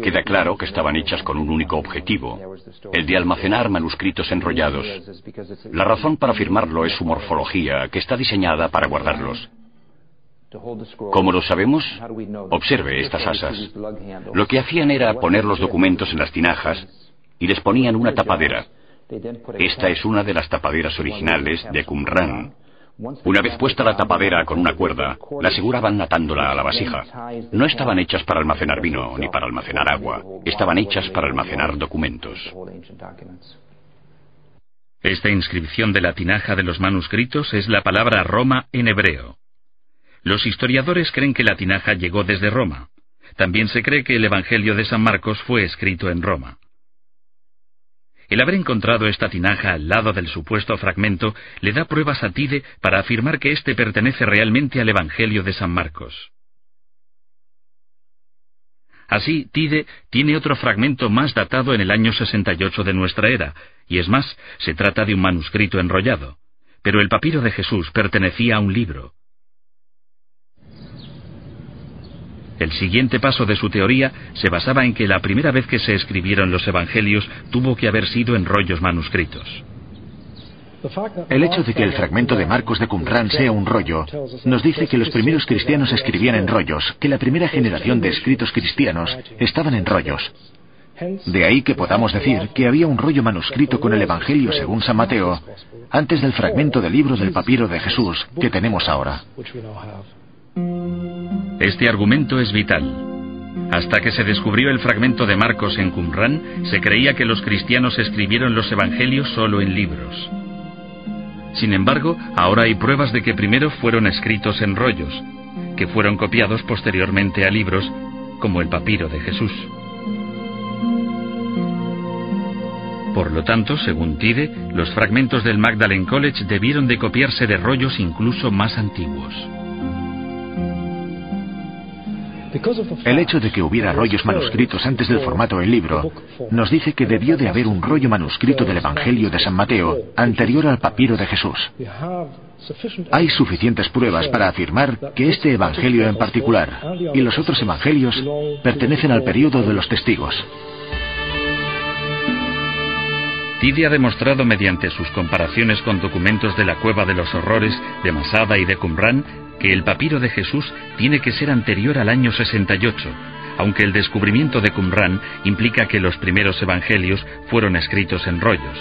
queda claro que estaban hechas con un único objetivo, el de almacenar manuscritos enrollados. La razón para afirmarlo es su morfología, que está diseñada para guardarlos. ¿Cómo lo sabemos? Observe estas asas. Lo que hacían era poner los documentos en las tinajas y les ponían una tapadera. Esta es una de las tapaderas originales de Qumrán. Una vez puesta la tapadera con una cuerda, la aseguraban atándola a la vasija. No estaban hechas para almacenar vino ni para almacenar agua. Estaban hechas para almacenar documentos. Esta inscripción de la tinaja de los manuscritos es la palabra Roma en hebreo. Los historiadores creen que la tinaja llegó desde Roma. También se cree que el Evangelio de San Marcos fue escrito en Roma. El haber encontrado esta tinaja al lado del supuesto fragmento le da pruebas a Tide para afirmar que éste pertenece realmente al Evangelio de San Marcos. Así, Tide tiene otro fragmento más datado en el año 68 de nuestra era, y es más, se trata de un manuscrito enrollado. Pero el papiro de Jesús pertenecía a un libro. El siguiente paso de su teoría se basaba en que la primera vez que se escribieron los evangelios tuvo que haber sido en rollos manuscritos. El hecho de que el fragmento de Marcos de Qumran sea un rollo nos dice que los primeros cristianos escribían en rollos, que la primera generación de escritos cristianos estaban en rollos. De ahí que podamos decir que había un rollo manuscrito con el Evangelio según San Mateo antes del fragmento del libro del papiro de Jesús que tenemos ahora. Este argumento es vital. Hasta que se descubrió el fragmento de Marcos en Qumran, se creía que los cristianos escribieron los evangelios solo en libros. Sin embargo, ahora hay pruebas de que primero fueron escritos en rollos, que fueron copiados posteriormente a libros, como el papiro de Jesús. Por lo tanto, según Tide, los fragmentos del Magdalen College debieron de copiarse de rollos incluso más antiguos. El hecho de que hubiera rollos manuscritos antes del formato en libro nos dice que debió de haber un rollo manuscrito del Evangelio de San Mateo anterior al papiro de Jesús. Hay suficientes pruebas para afirmar que este Evangelio en particular y los otros Evangelios pertenecen al período de los testigos. Tide ha demostrado mediante sus comparaciones con documentos de la Cueva de los Horrores, de Masada y de Qumran, que el papiro de Jesús tiene que ser anterior al año 68, aunque el descubrimiento de Qumran implica que los primeros evangelios fueron escritos en rollos.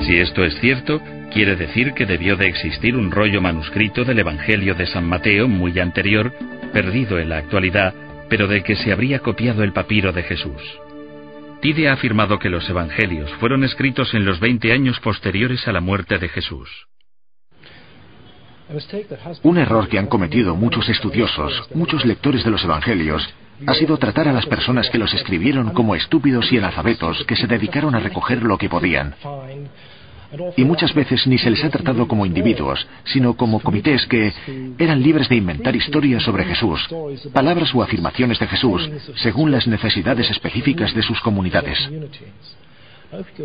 Si esto es cierto, quiere decir que debió de existir un rollo manuscrito del Evangelio de San Mateo muy anterior, perdido en la actualidad, pero del que se habría copiado el papiro de Jesús. Tide ha afirmado que los evangelios fueron escritos en los 20 años posteriores a la muerte de Jesús. Un error que han cometido muchos estudiosos, muchos lectores de los evangelios, ha sido tratar a las personas que los escribieron como estúpidos y analfabetos que se dedicaron a recoger lo que podían. Y muchas veces ni se les ha tratado como individuos, sino como comités que eran libres de inventar historias sobre Jesús, palabras o afirmaciones de Jesús, según las necesidades específicas de sus comunidades.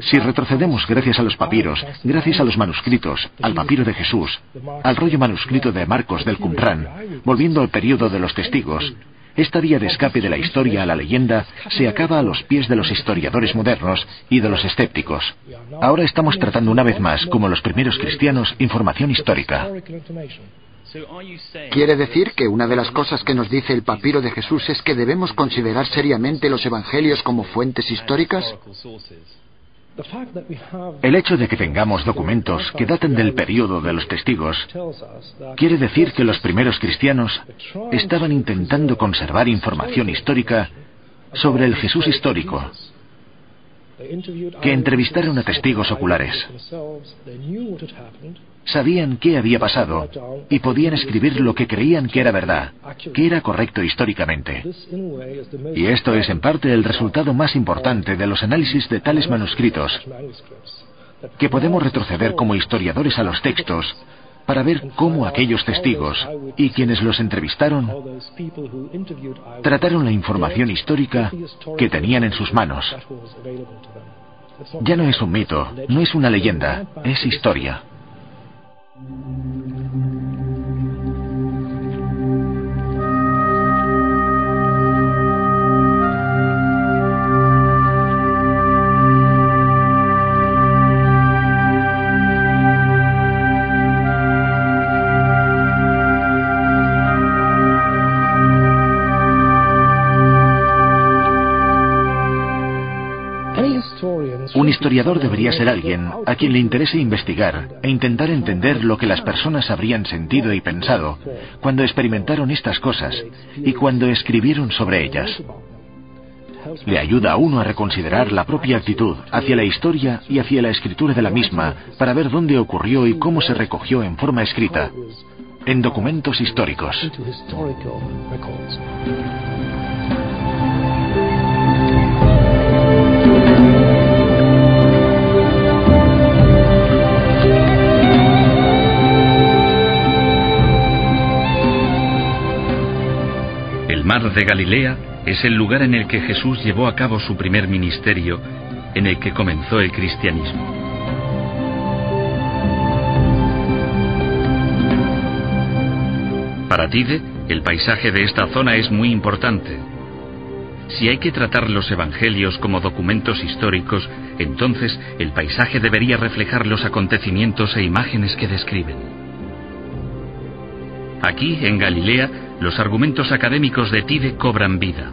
Si retrocedemos gracias a los papiros, gracias a los manuscritos, al papiro de Jesús, al rollo manuscrito de Marcos del Qumran, volviendo al período de los testigos, esta vía de escape de la historia a la leyenda se acaba a los pies de los historiadores modernos y de los escépticos. Ahora estamos tratando una vez más, como los primeros cristianos, información histórica. ¿Quiere decir que una de las cosas que nos dice el papiro de Jesús es que debemos considerar seriamente los evangelios como fuentes históricas? El hecho de que tengamos documentos que daten del período de los testigos quiere decir que los primeros cristianos estaban intentando conservar información histórica sobre el Jesús histórico, que entrevistaron a testigos oculares. Sabían qué había pasado y podían escribir lo que creían que era verdad, que era correcto históricamente. Y esto es en parte el resultado más importante de los análisis de tales manuscritos, que podemos retroceder como historiadores a los textos para ver cómo aquellos testigos y quienes los entrevistaron trataron la información histórica que tenían en sus manos. Ya no es un mito, no es una leyenda, es historia. Un historiador debería ser alguien a quien le interese investigar e intentar entender lo que las personas habrían sentido y pensado cuando experimentaron estas cosas y cuando escribieron sobre ellas. Le ayuda a uno a reconsiderar la propia actitud hacia la historia y hacia la escritura de la misma para ver dónde ocurrió y cómo se recogió en forma escrita, en documentos históricos. El mar de Galilea es el lugar en el que Jesús llevó a cabo su primer ministerio, en el que comenzó el cristianismo. Para Tide, el paisaje de esta zona es muy importante. Si hay que tratar los evangelios como documentos históricos, entonces el paisaje debería reflejar los acontecimientos e imágenes que describen. Aquí, en Galilea, los argumentos académicos de Tide cobran vida.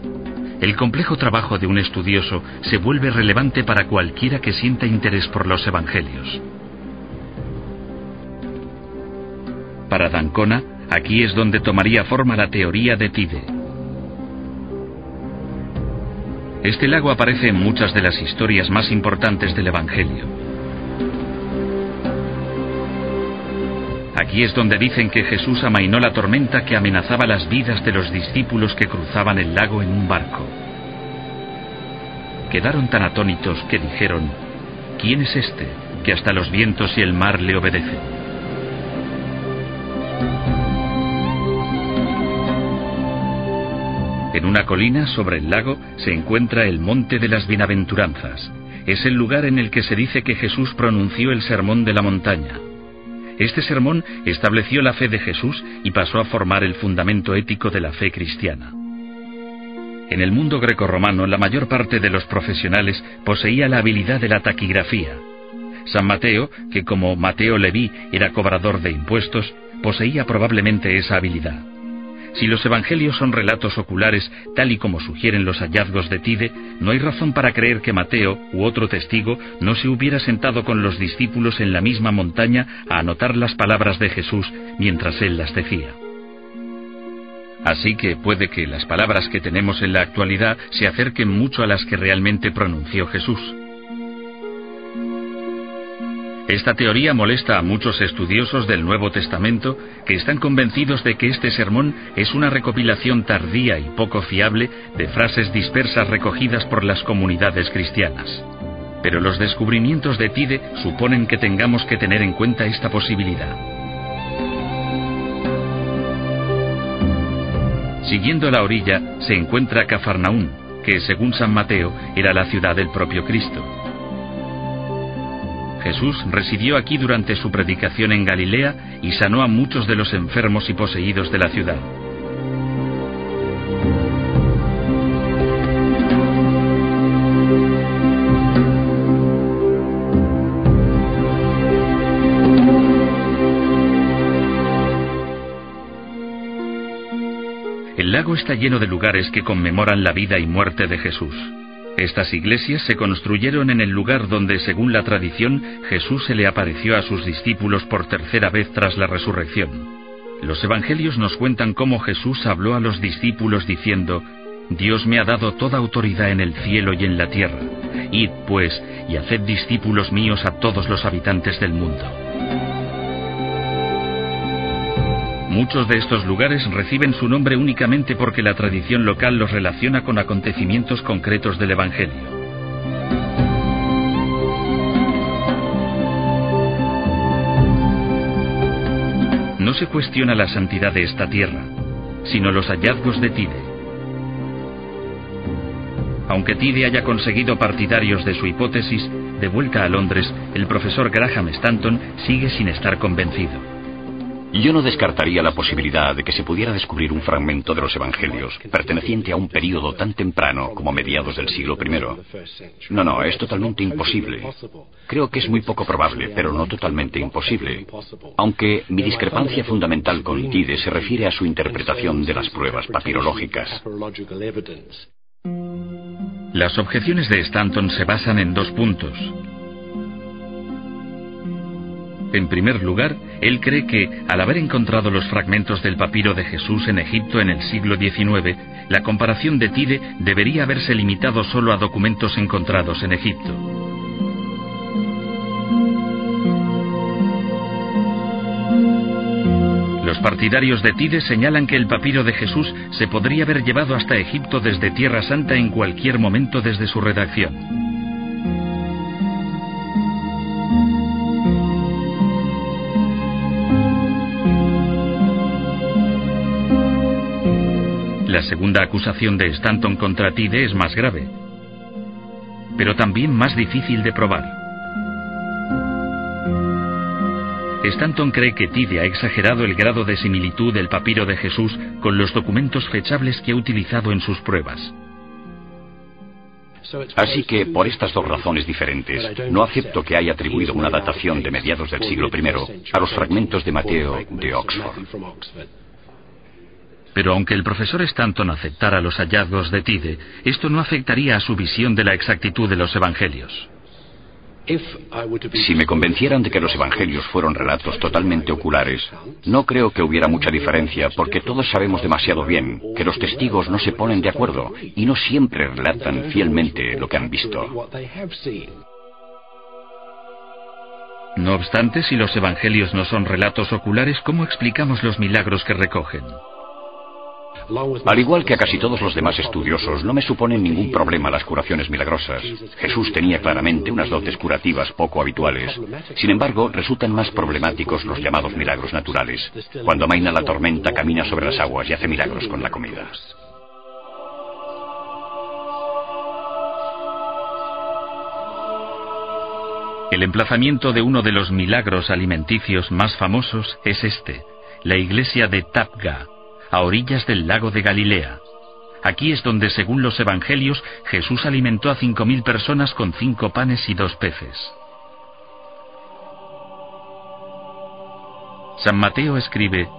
El complejo trabajo de un estudioso se vuelve relevante para cualquiera que sienta interés por los evangelios. Para d'Ancona, aquí es donde tomaría forma la teoría de Tide. Este lago aparece en muchas de las historias más importantes del Evangelio. Aquí es donde dicen que Jesús amainó la tormenta que amenazaba las vidas de los discípulos que cruzaban el lago en un barco. Quedaron tan atónitos que dijeron: ¿quién es este que hasta los vientos y el mar le obedecen? En una colina sobre el lago se encuentra el Monte de las Bienaventuranzas. Es el lugar en el que se dice que Jesús pronunció el Sermón de la Montaña. Este sermón estableció la fe de Jesús y pasó a formar el fundamento ético de la fe cristiana. En el mundo grecorromano, la mayor parte de los profesionales poseía la habilidad de la taquigrafía. San Mateo, que como Mateo Leví era cobrador de impuestos, poseía probablemente esa habilidad. Si los evangelios son relatos oculares, tal y como sugieren los hallazgos de Tide, no hay razón para creer que Mateo, u otro testigo, no se hubiera sentado con los discípulos en la misma montaña a anotar las palabras de Jesús mientras él las decía. Así que puede que las palabras que tenemos en la actualidad se acerquen mucho a las que realmente pronunció Jesús. Esta teoría molesta a muchos estudiosos del Nuevo Testamento que están convencidos de que este sermón es una recopilación tardía y poco fiable de frases dispersas recogidas por las comunidades cristianas. Pero los descubrimientos de Tide suponen que tengamos que tener en cuenta esta posibilidad. Siguiendo la orilla se encuentra Cafarnaún, que según San Mateo era la ciudad del propio Cristo. Jesús residió aquí durante su predicación en Galilea y sanó a muchos de los enfermos y poseídos de la ciudad. El lago está lleno de lugares que conmemoran la vida y muerte de Jesús. Estas iglesias se construyeron en el lugar donde, según la tradición, Jesús se le apareció a sus discípulos por tercera vez tras la resurrección. Los evangelios nos cuentan cómo Jesús habló a los discípulos diciendo: Dios me ha dado toda autoridad en el cielo y en la tierra. Id, pues, y haced discípulos míos a todos los habitantes del mundo. Muchos de estos lugares reciben su nombre únicamente porque la tradición local los relaciona con acontecimientos concretos del Evangelio. No se cuestiona la santidad de esta tierra, sino los hallazgos de Tide. Aunque Tide haya conseguido partidarios de su hipótesis, de vuelta a Londres, el profesor Graham Stanton sigue sin estar convencido. Yo no descartaría la posibilidad de que se pudiera descubrir un fragmento de los evangelios perteneciente a un período tan temprano como mediados del siglo I. No, es totalmente imposible. Creo que es muy poco probable, pero no totalmente imposible. Aunque mi discrepancia fundamental con Tide se refiere a su interpretación de las pruebas papirológicas. Las objeciones de Stanton se basan en dos puntos. En primer lugar, él cree que, al haber encontrado los fragmentos del papiro de Jesús en Egipto en el siglo XIX, la comparación de Tide debería haberse limitado solo a documentos encontrados en Egipto. Los partidarios de Tide señalan que el papiro de Jesús se podría haber llevado hasta Egipto desde Tierra Santa en cualquier momento desde su redacción. La segunda acusación de Stanton contra Tide es más grave, pero también más difícil de probar. Stanton cree que Tide ha exagerado el grado de similitud del papiro de Jesús con los documentos fechables que ha utilizado en sus pruebas. Así que, por estas dos razones diferentes, no acepto que haya atribuido una datación de mediados del siglo I a los fragmentos de Mateo de Oxford. Pero aunque el profesor Stanton aceptara los hallazgos de Tide, esto no afectaría a su visión de la exactitud de los evangelios. Si me convencieran de que los evangelios fueron relatos totalmente oculares, no creo que hubiera mucha diferencia, porque todos sabemos demasiado bien que los testigos no se ponen de acuerdo y no siempre relatan fielmente lo que han visto. No obstante, si los evangelios no son relatos oculares, ¿cómo explicamos los milagros que recogen? Al igual que a casi todos los demás estudiosos, no me suponen ningún problema las curaciones milagrosas. Jesús tenía claramente unas dotes curativas poco habituales. Sin embargo, resultan más problemáticos los llamados milagros naturales. Cuando amaina la tormenta, camina sobre las aguas y hace milagros con la comida. El emplazamiento de uno de los milagros alimenticios más famosos es este, la iglesia de Tabga, a orillas del lago de Galilea. Aquí es donde, según los evangelios, Jesús alimentó a 5.000 personas con 5 panes y 2 peces. San Mateo escribe: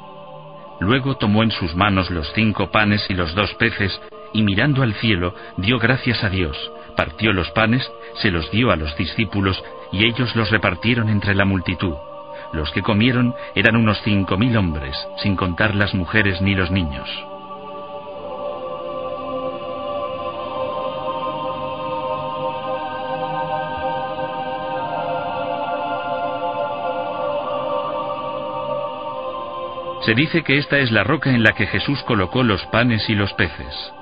luego tomó en sus manos los 5 panes y los 2 peces, y mirando al cielo, dio gracias a Dios, partió los panes, se los dio a los discípulos, y ellos los repartieron entre la multitud. Los que comieron eran unos 5.000 hombres, sin contar las mujeres ni los niños. Se dice que esta es la roca en la que Jesús colocó los panes y los peces.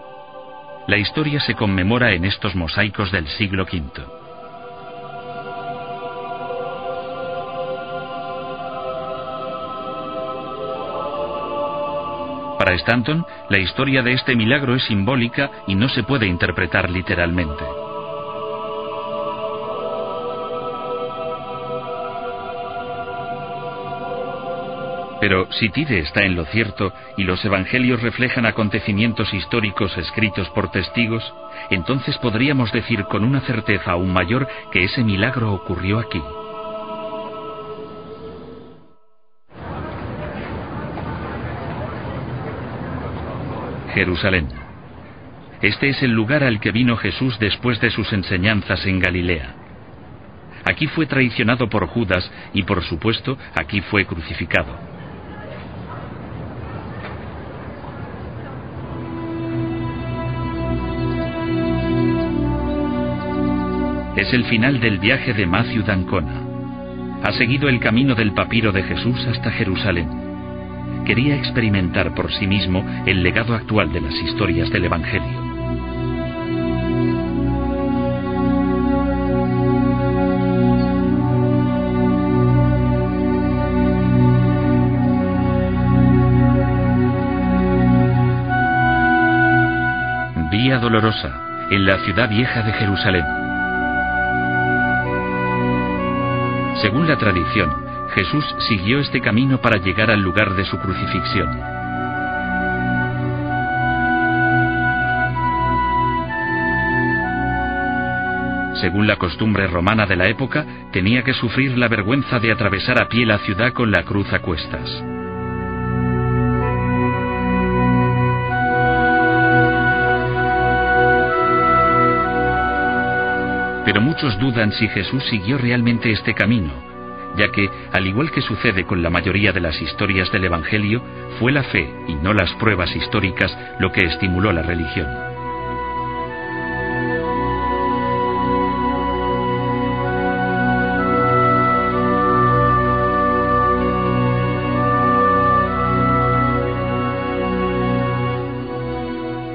La historia se conmemora en estos mosaicos del siglo V. Para Stanton, la historia de este milagro es simbólica y no se puede interpretar literalmente. Pero si Tide está en lo cierto y los evangelios reflejan acontecimientos históricos escritos por testigos, entonces podríamos decir con una certeza aún mayor que ese milagro ocurrió aquí. Jerusalén. Este es el lugar al que vino Jesús después de sus enseñanzas en Galilea. Aquí fue traicionado por Judas y, por supuesto, aquí fue crucificado. Es el final del viaje de Matthew d'Ancona. Ha seguido el camino del papiro de Jesús hasta Jerusalén. Quería experimentar por sí mismo el legado actual de las historias del Evangelio. Vía Dolorosa, en la ciudad vieja de Jerusalén. Según la tradición, Jesús siguió este camino para llegar al lugar de su crucifixión. Según la costumbre romana de la época, tenía que sufrir la vergüenza de atravesar a pie la ciudad con la cruz a cuestas. Pero muchos dudan si Jesús siguió realmente este camino, ya que, al igual que sucede con la mayoría de las historias del Evangelio, fue la fe y no las pruebas históricas lo que estimuló la religión.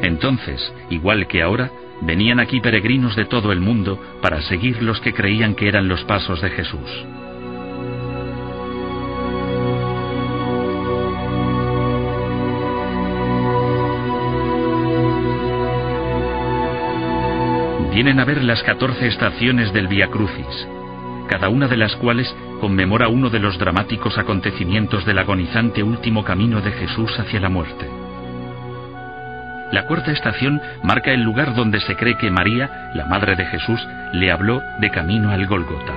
Entonces, igual que ahora, venían aquí peregrinos de todo el mundo para seguir los que creían que eran los pasos de Jesús. Vienen a ver las 14 estaciones del Vía Crucis, cada una de las cuales conmemora uno de los dramáticos acontecimientos del agonizante último camino de Jesús hacia la muerte. La cuarta estación marca el lugar donde se cree que María, la madre de Jesús, le habló de camino al Gólgota.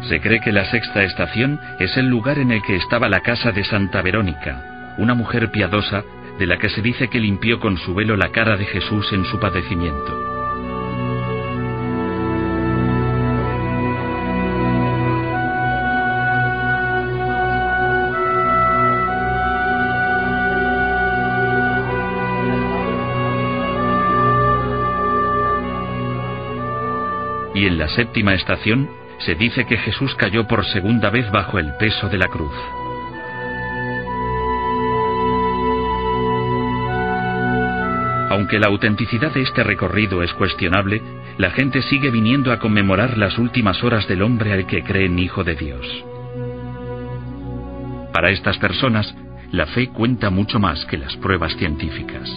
Se cree que la sexta estación es el lugar en el que estaba la casa de Santa Verónica, una mujer piadosa de la que se dice que limpió con su velo la cara de Jesús en su padecimiento. Y en la séptima estación se dice que Jesús cayó por segunda vez bajo el peso de la cruz. Aunque la autenticidad de este recorrido es cuestionable, la gente sigue viniendo a conmemorar las últimas horas del hombre al que creen hijo de Dios. Para estas personas, la fe cuenta mucho más que las pruebas científicas.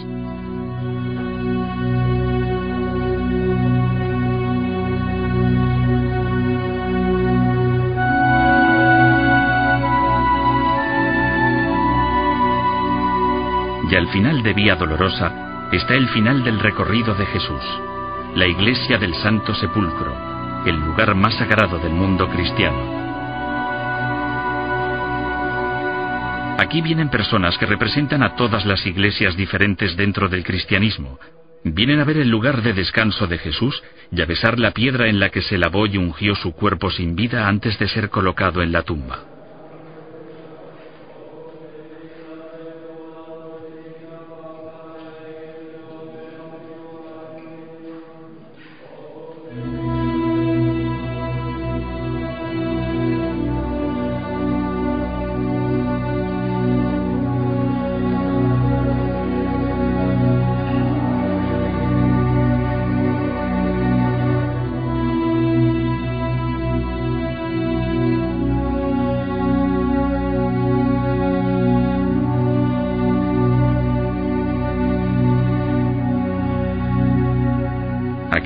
Y al final de Vía Dolorosa está el final del recorrido de Jesús, la iglesia del Santo Sepulcro, el lugar más sagrado del mundo cristiano. Aquí vienen personas que representan a todas las iglesias diferentes dentro del cristianismo. Vienen a ver el lugar de descanso de Jesús y a besar la piedra en la que se lavó y ungió su cuerpo sin vida antes de ser colocado en la tumba.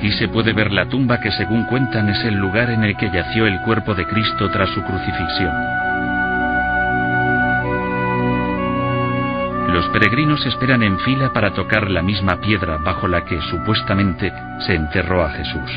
Aquí se puede ver la tumba que, según cuentan, es el lugar en el que yació el cuerpo de Cristo tras su crucifixión. Los peregrinos esperan en fila para tocar la misma piedra bajo la que supuestamente se enterró a Jesús.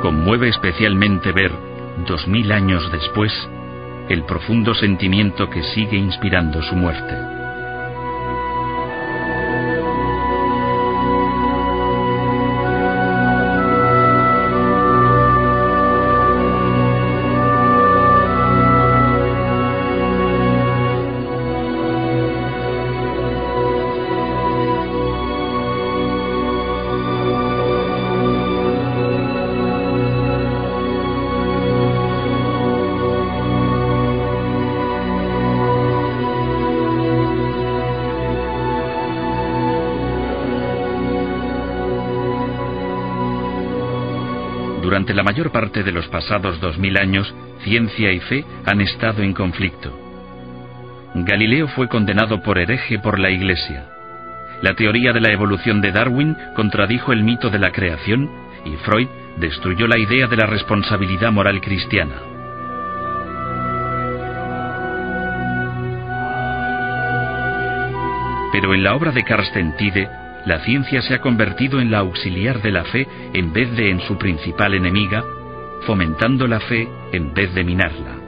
Conmueve especialmente ver, 2000 años después, el profundo sentimiento que sigue inspirando su muerte. Durante la mayor parte de los pasados 2000 años, ciencia y fe han estado en conflicto. Galileo fue condenado por hereje por la Iglesia. La teoría de la evolución de Darwin contradijo el mito de la creación y Freud destruyó la idea de la responsabilidad moral cristiana. Pero en la obra de Carsten Tide, la ciencia se ha convertido en la auxiliar de la fe en vez de en su principal enemiga, fomentando la fe en vez de minarla.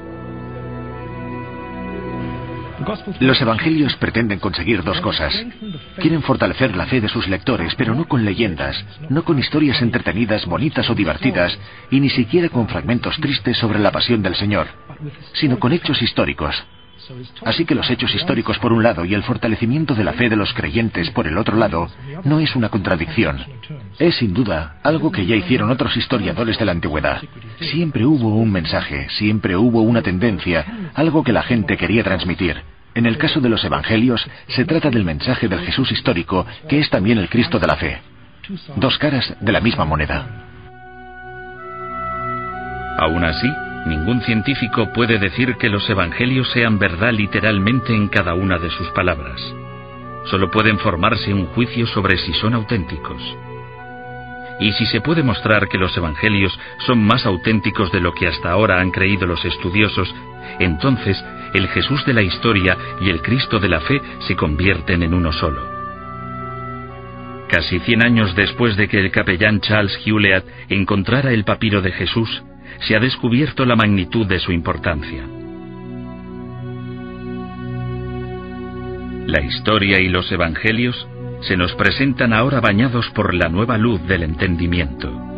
Los evangelios pretenden conseguir dos cosas. Quieren fortalecer la fe de sus lectores, pero no con leyendas, no con historias entretenidas, bonitas o divertidas, y ni siquiera con fragmentos tristes sobre la pasión del Señor, sino con hechos históricos. Así que los hechos históricos por un lado y el fortalecimiento de la fe de los creyentes por el otro lado no es una contradicción. Es sin duda algo que ya hicieron otros historiadores de la antigüedad. Siempre hubo un mensaje, siempre hubo una tendencia, algo que la gente quería transmitir. En el caso de los evangelios, se trata del mensaje del Jesús histórico, que es también el Cristo de la fe. Dos caras de la misma moneda. Aún así, ningún científico puede decir que los evangelios sean verdad literalmente en cada una de sus palabras. Solo pueden formarse un juicio sobre si son auténticos. Y si se puede mostrar que los evangelios son más auténticos de lo que hasta ahora han creído los estudiosos, entonces el Jesús de la historia y el Cristo de la fe se convierten en uno solo. Casi 100 años después de que el capellán Charles Hewlett encontrara el papiro de Jesús, se ha descubierto la magnitud de su importancia. La historia y los evangelios se nos presentan ahora bañados por la nueva luz del entendimiento.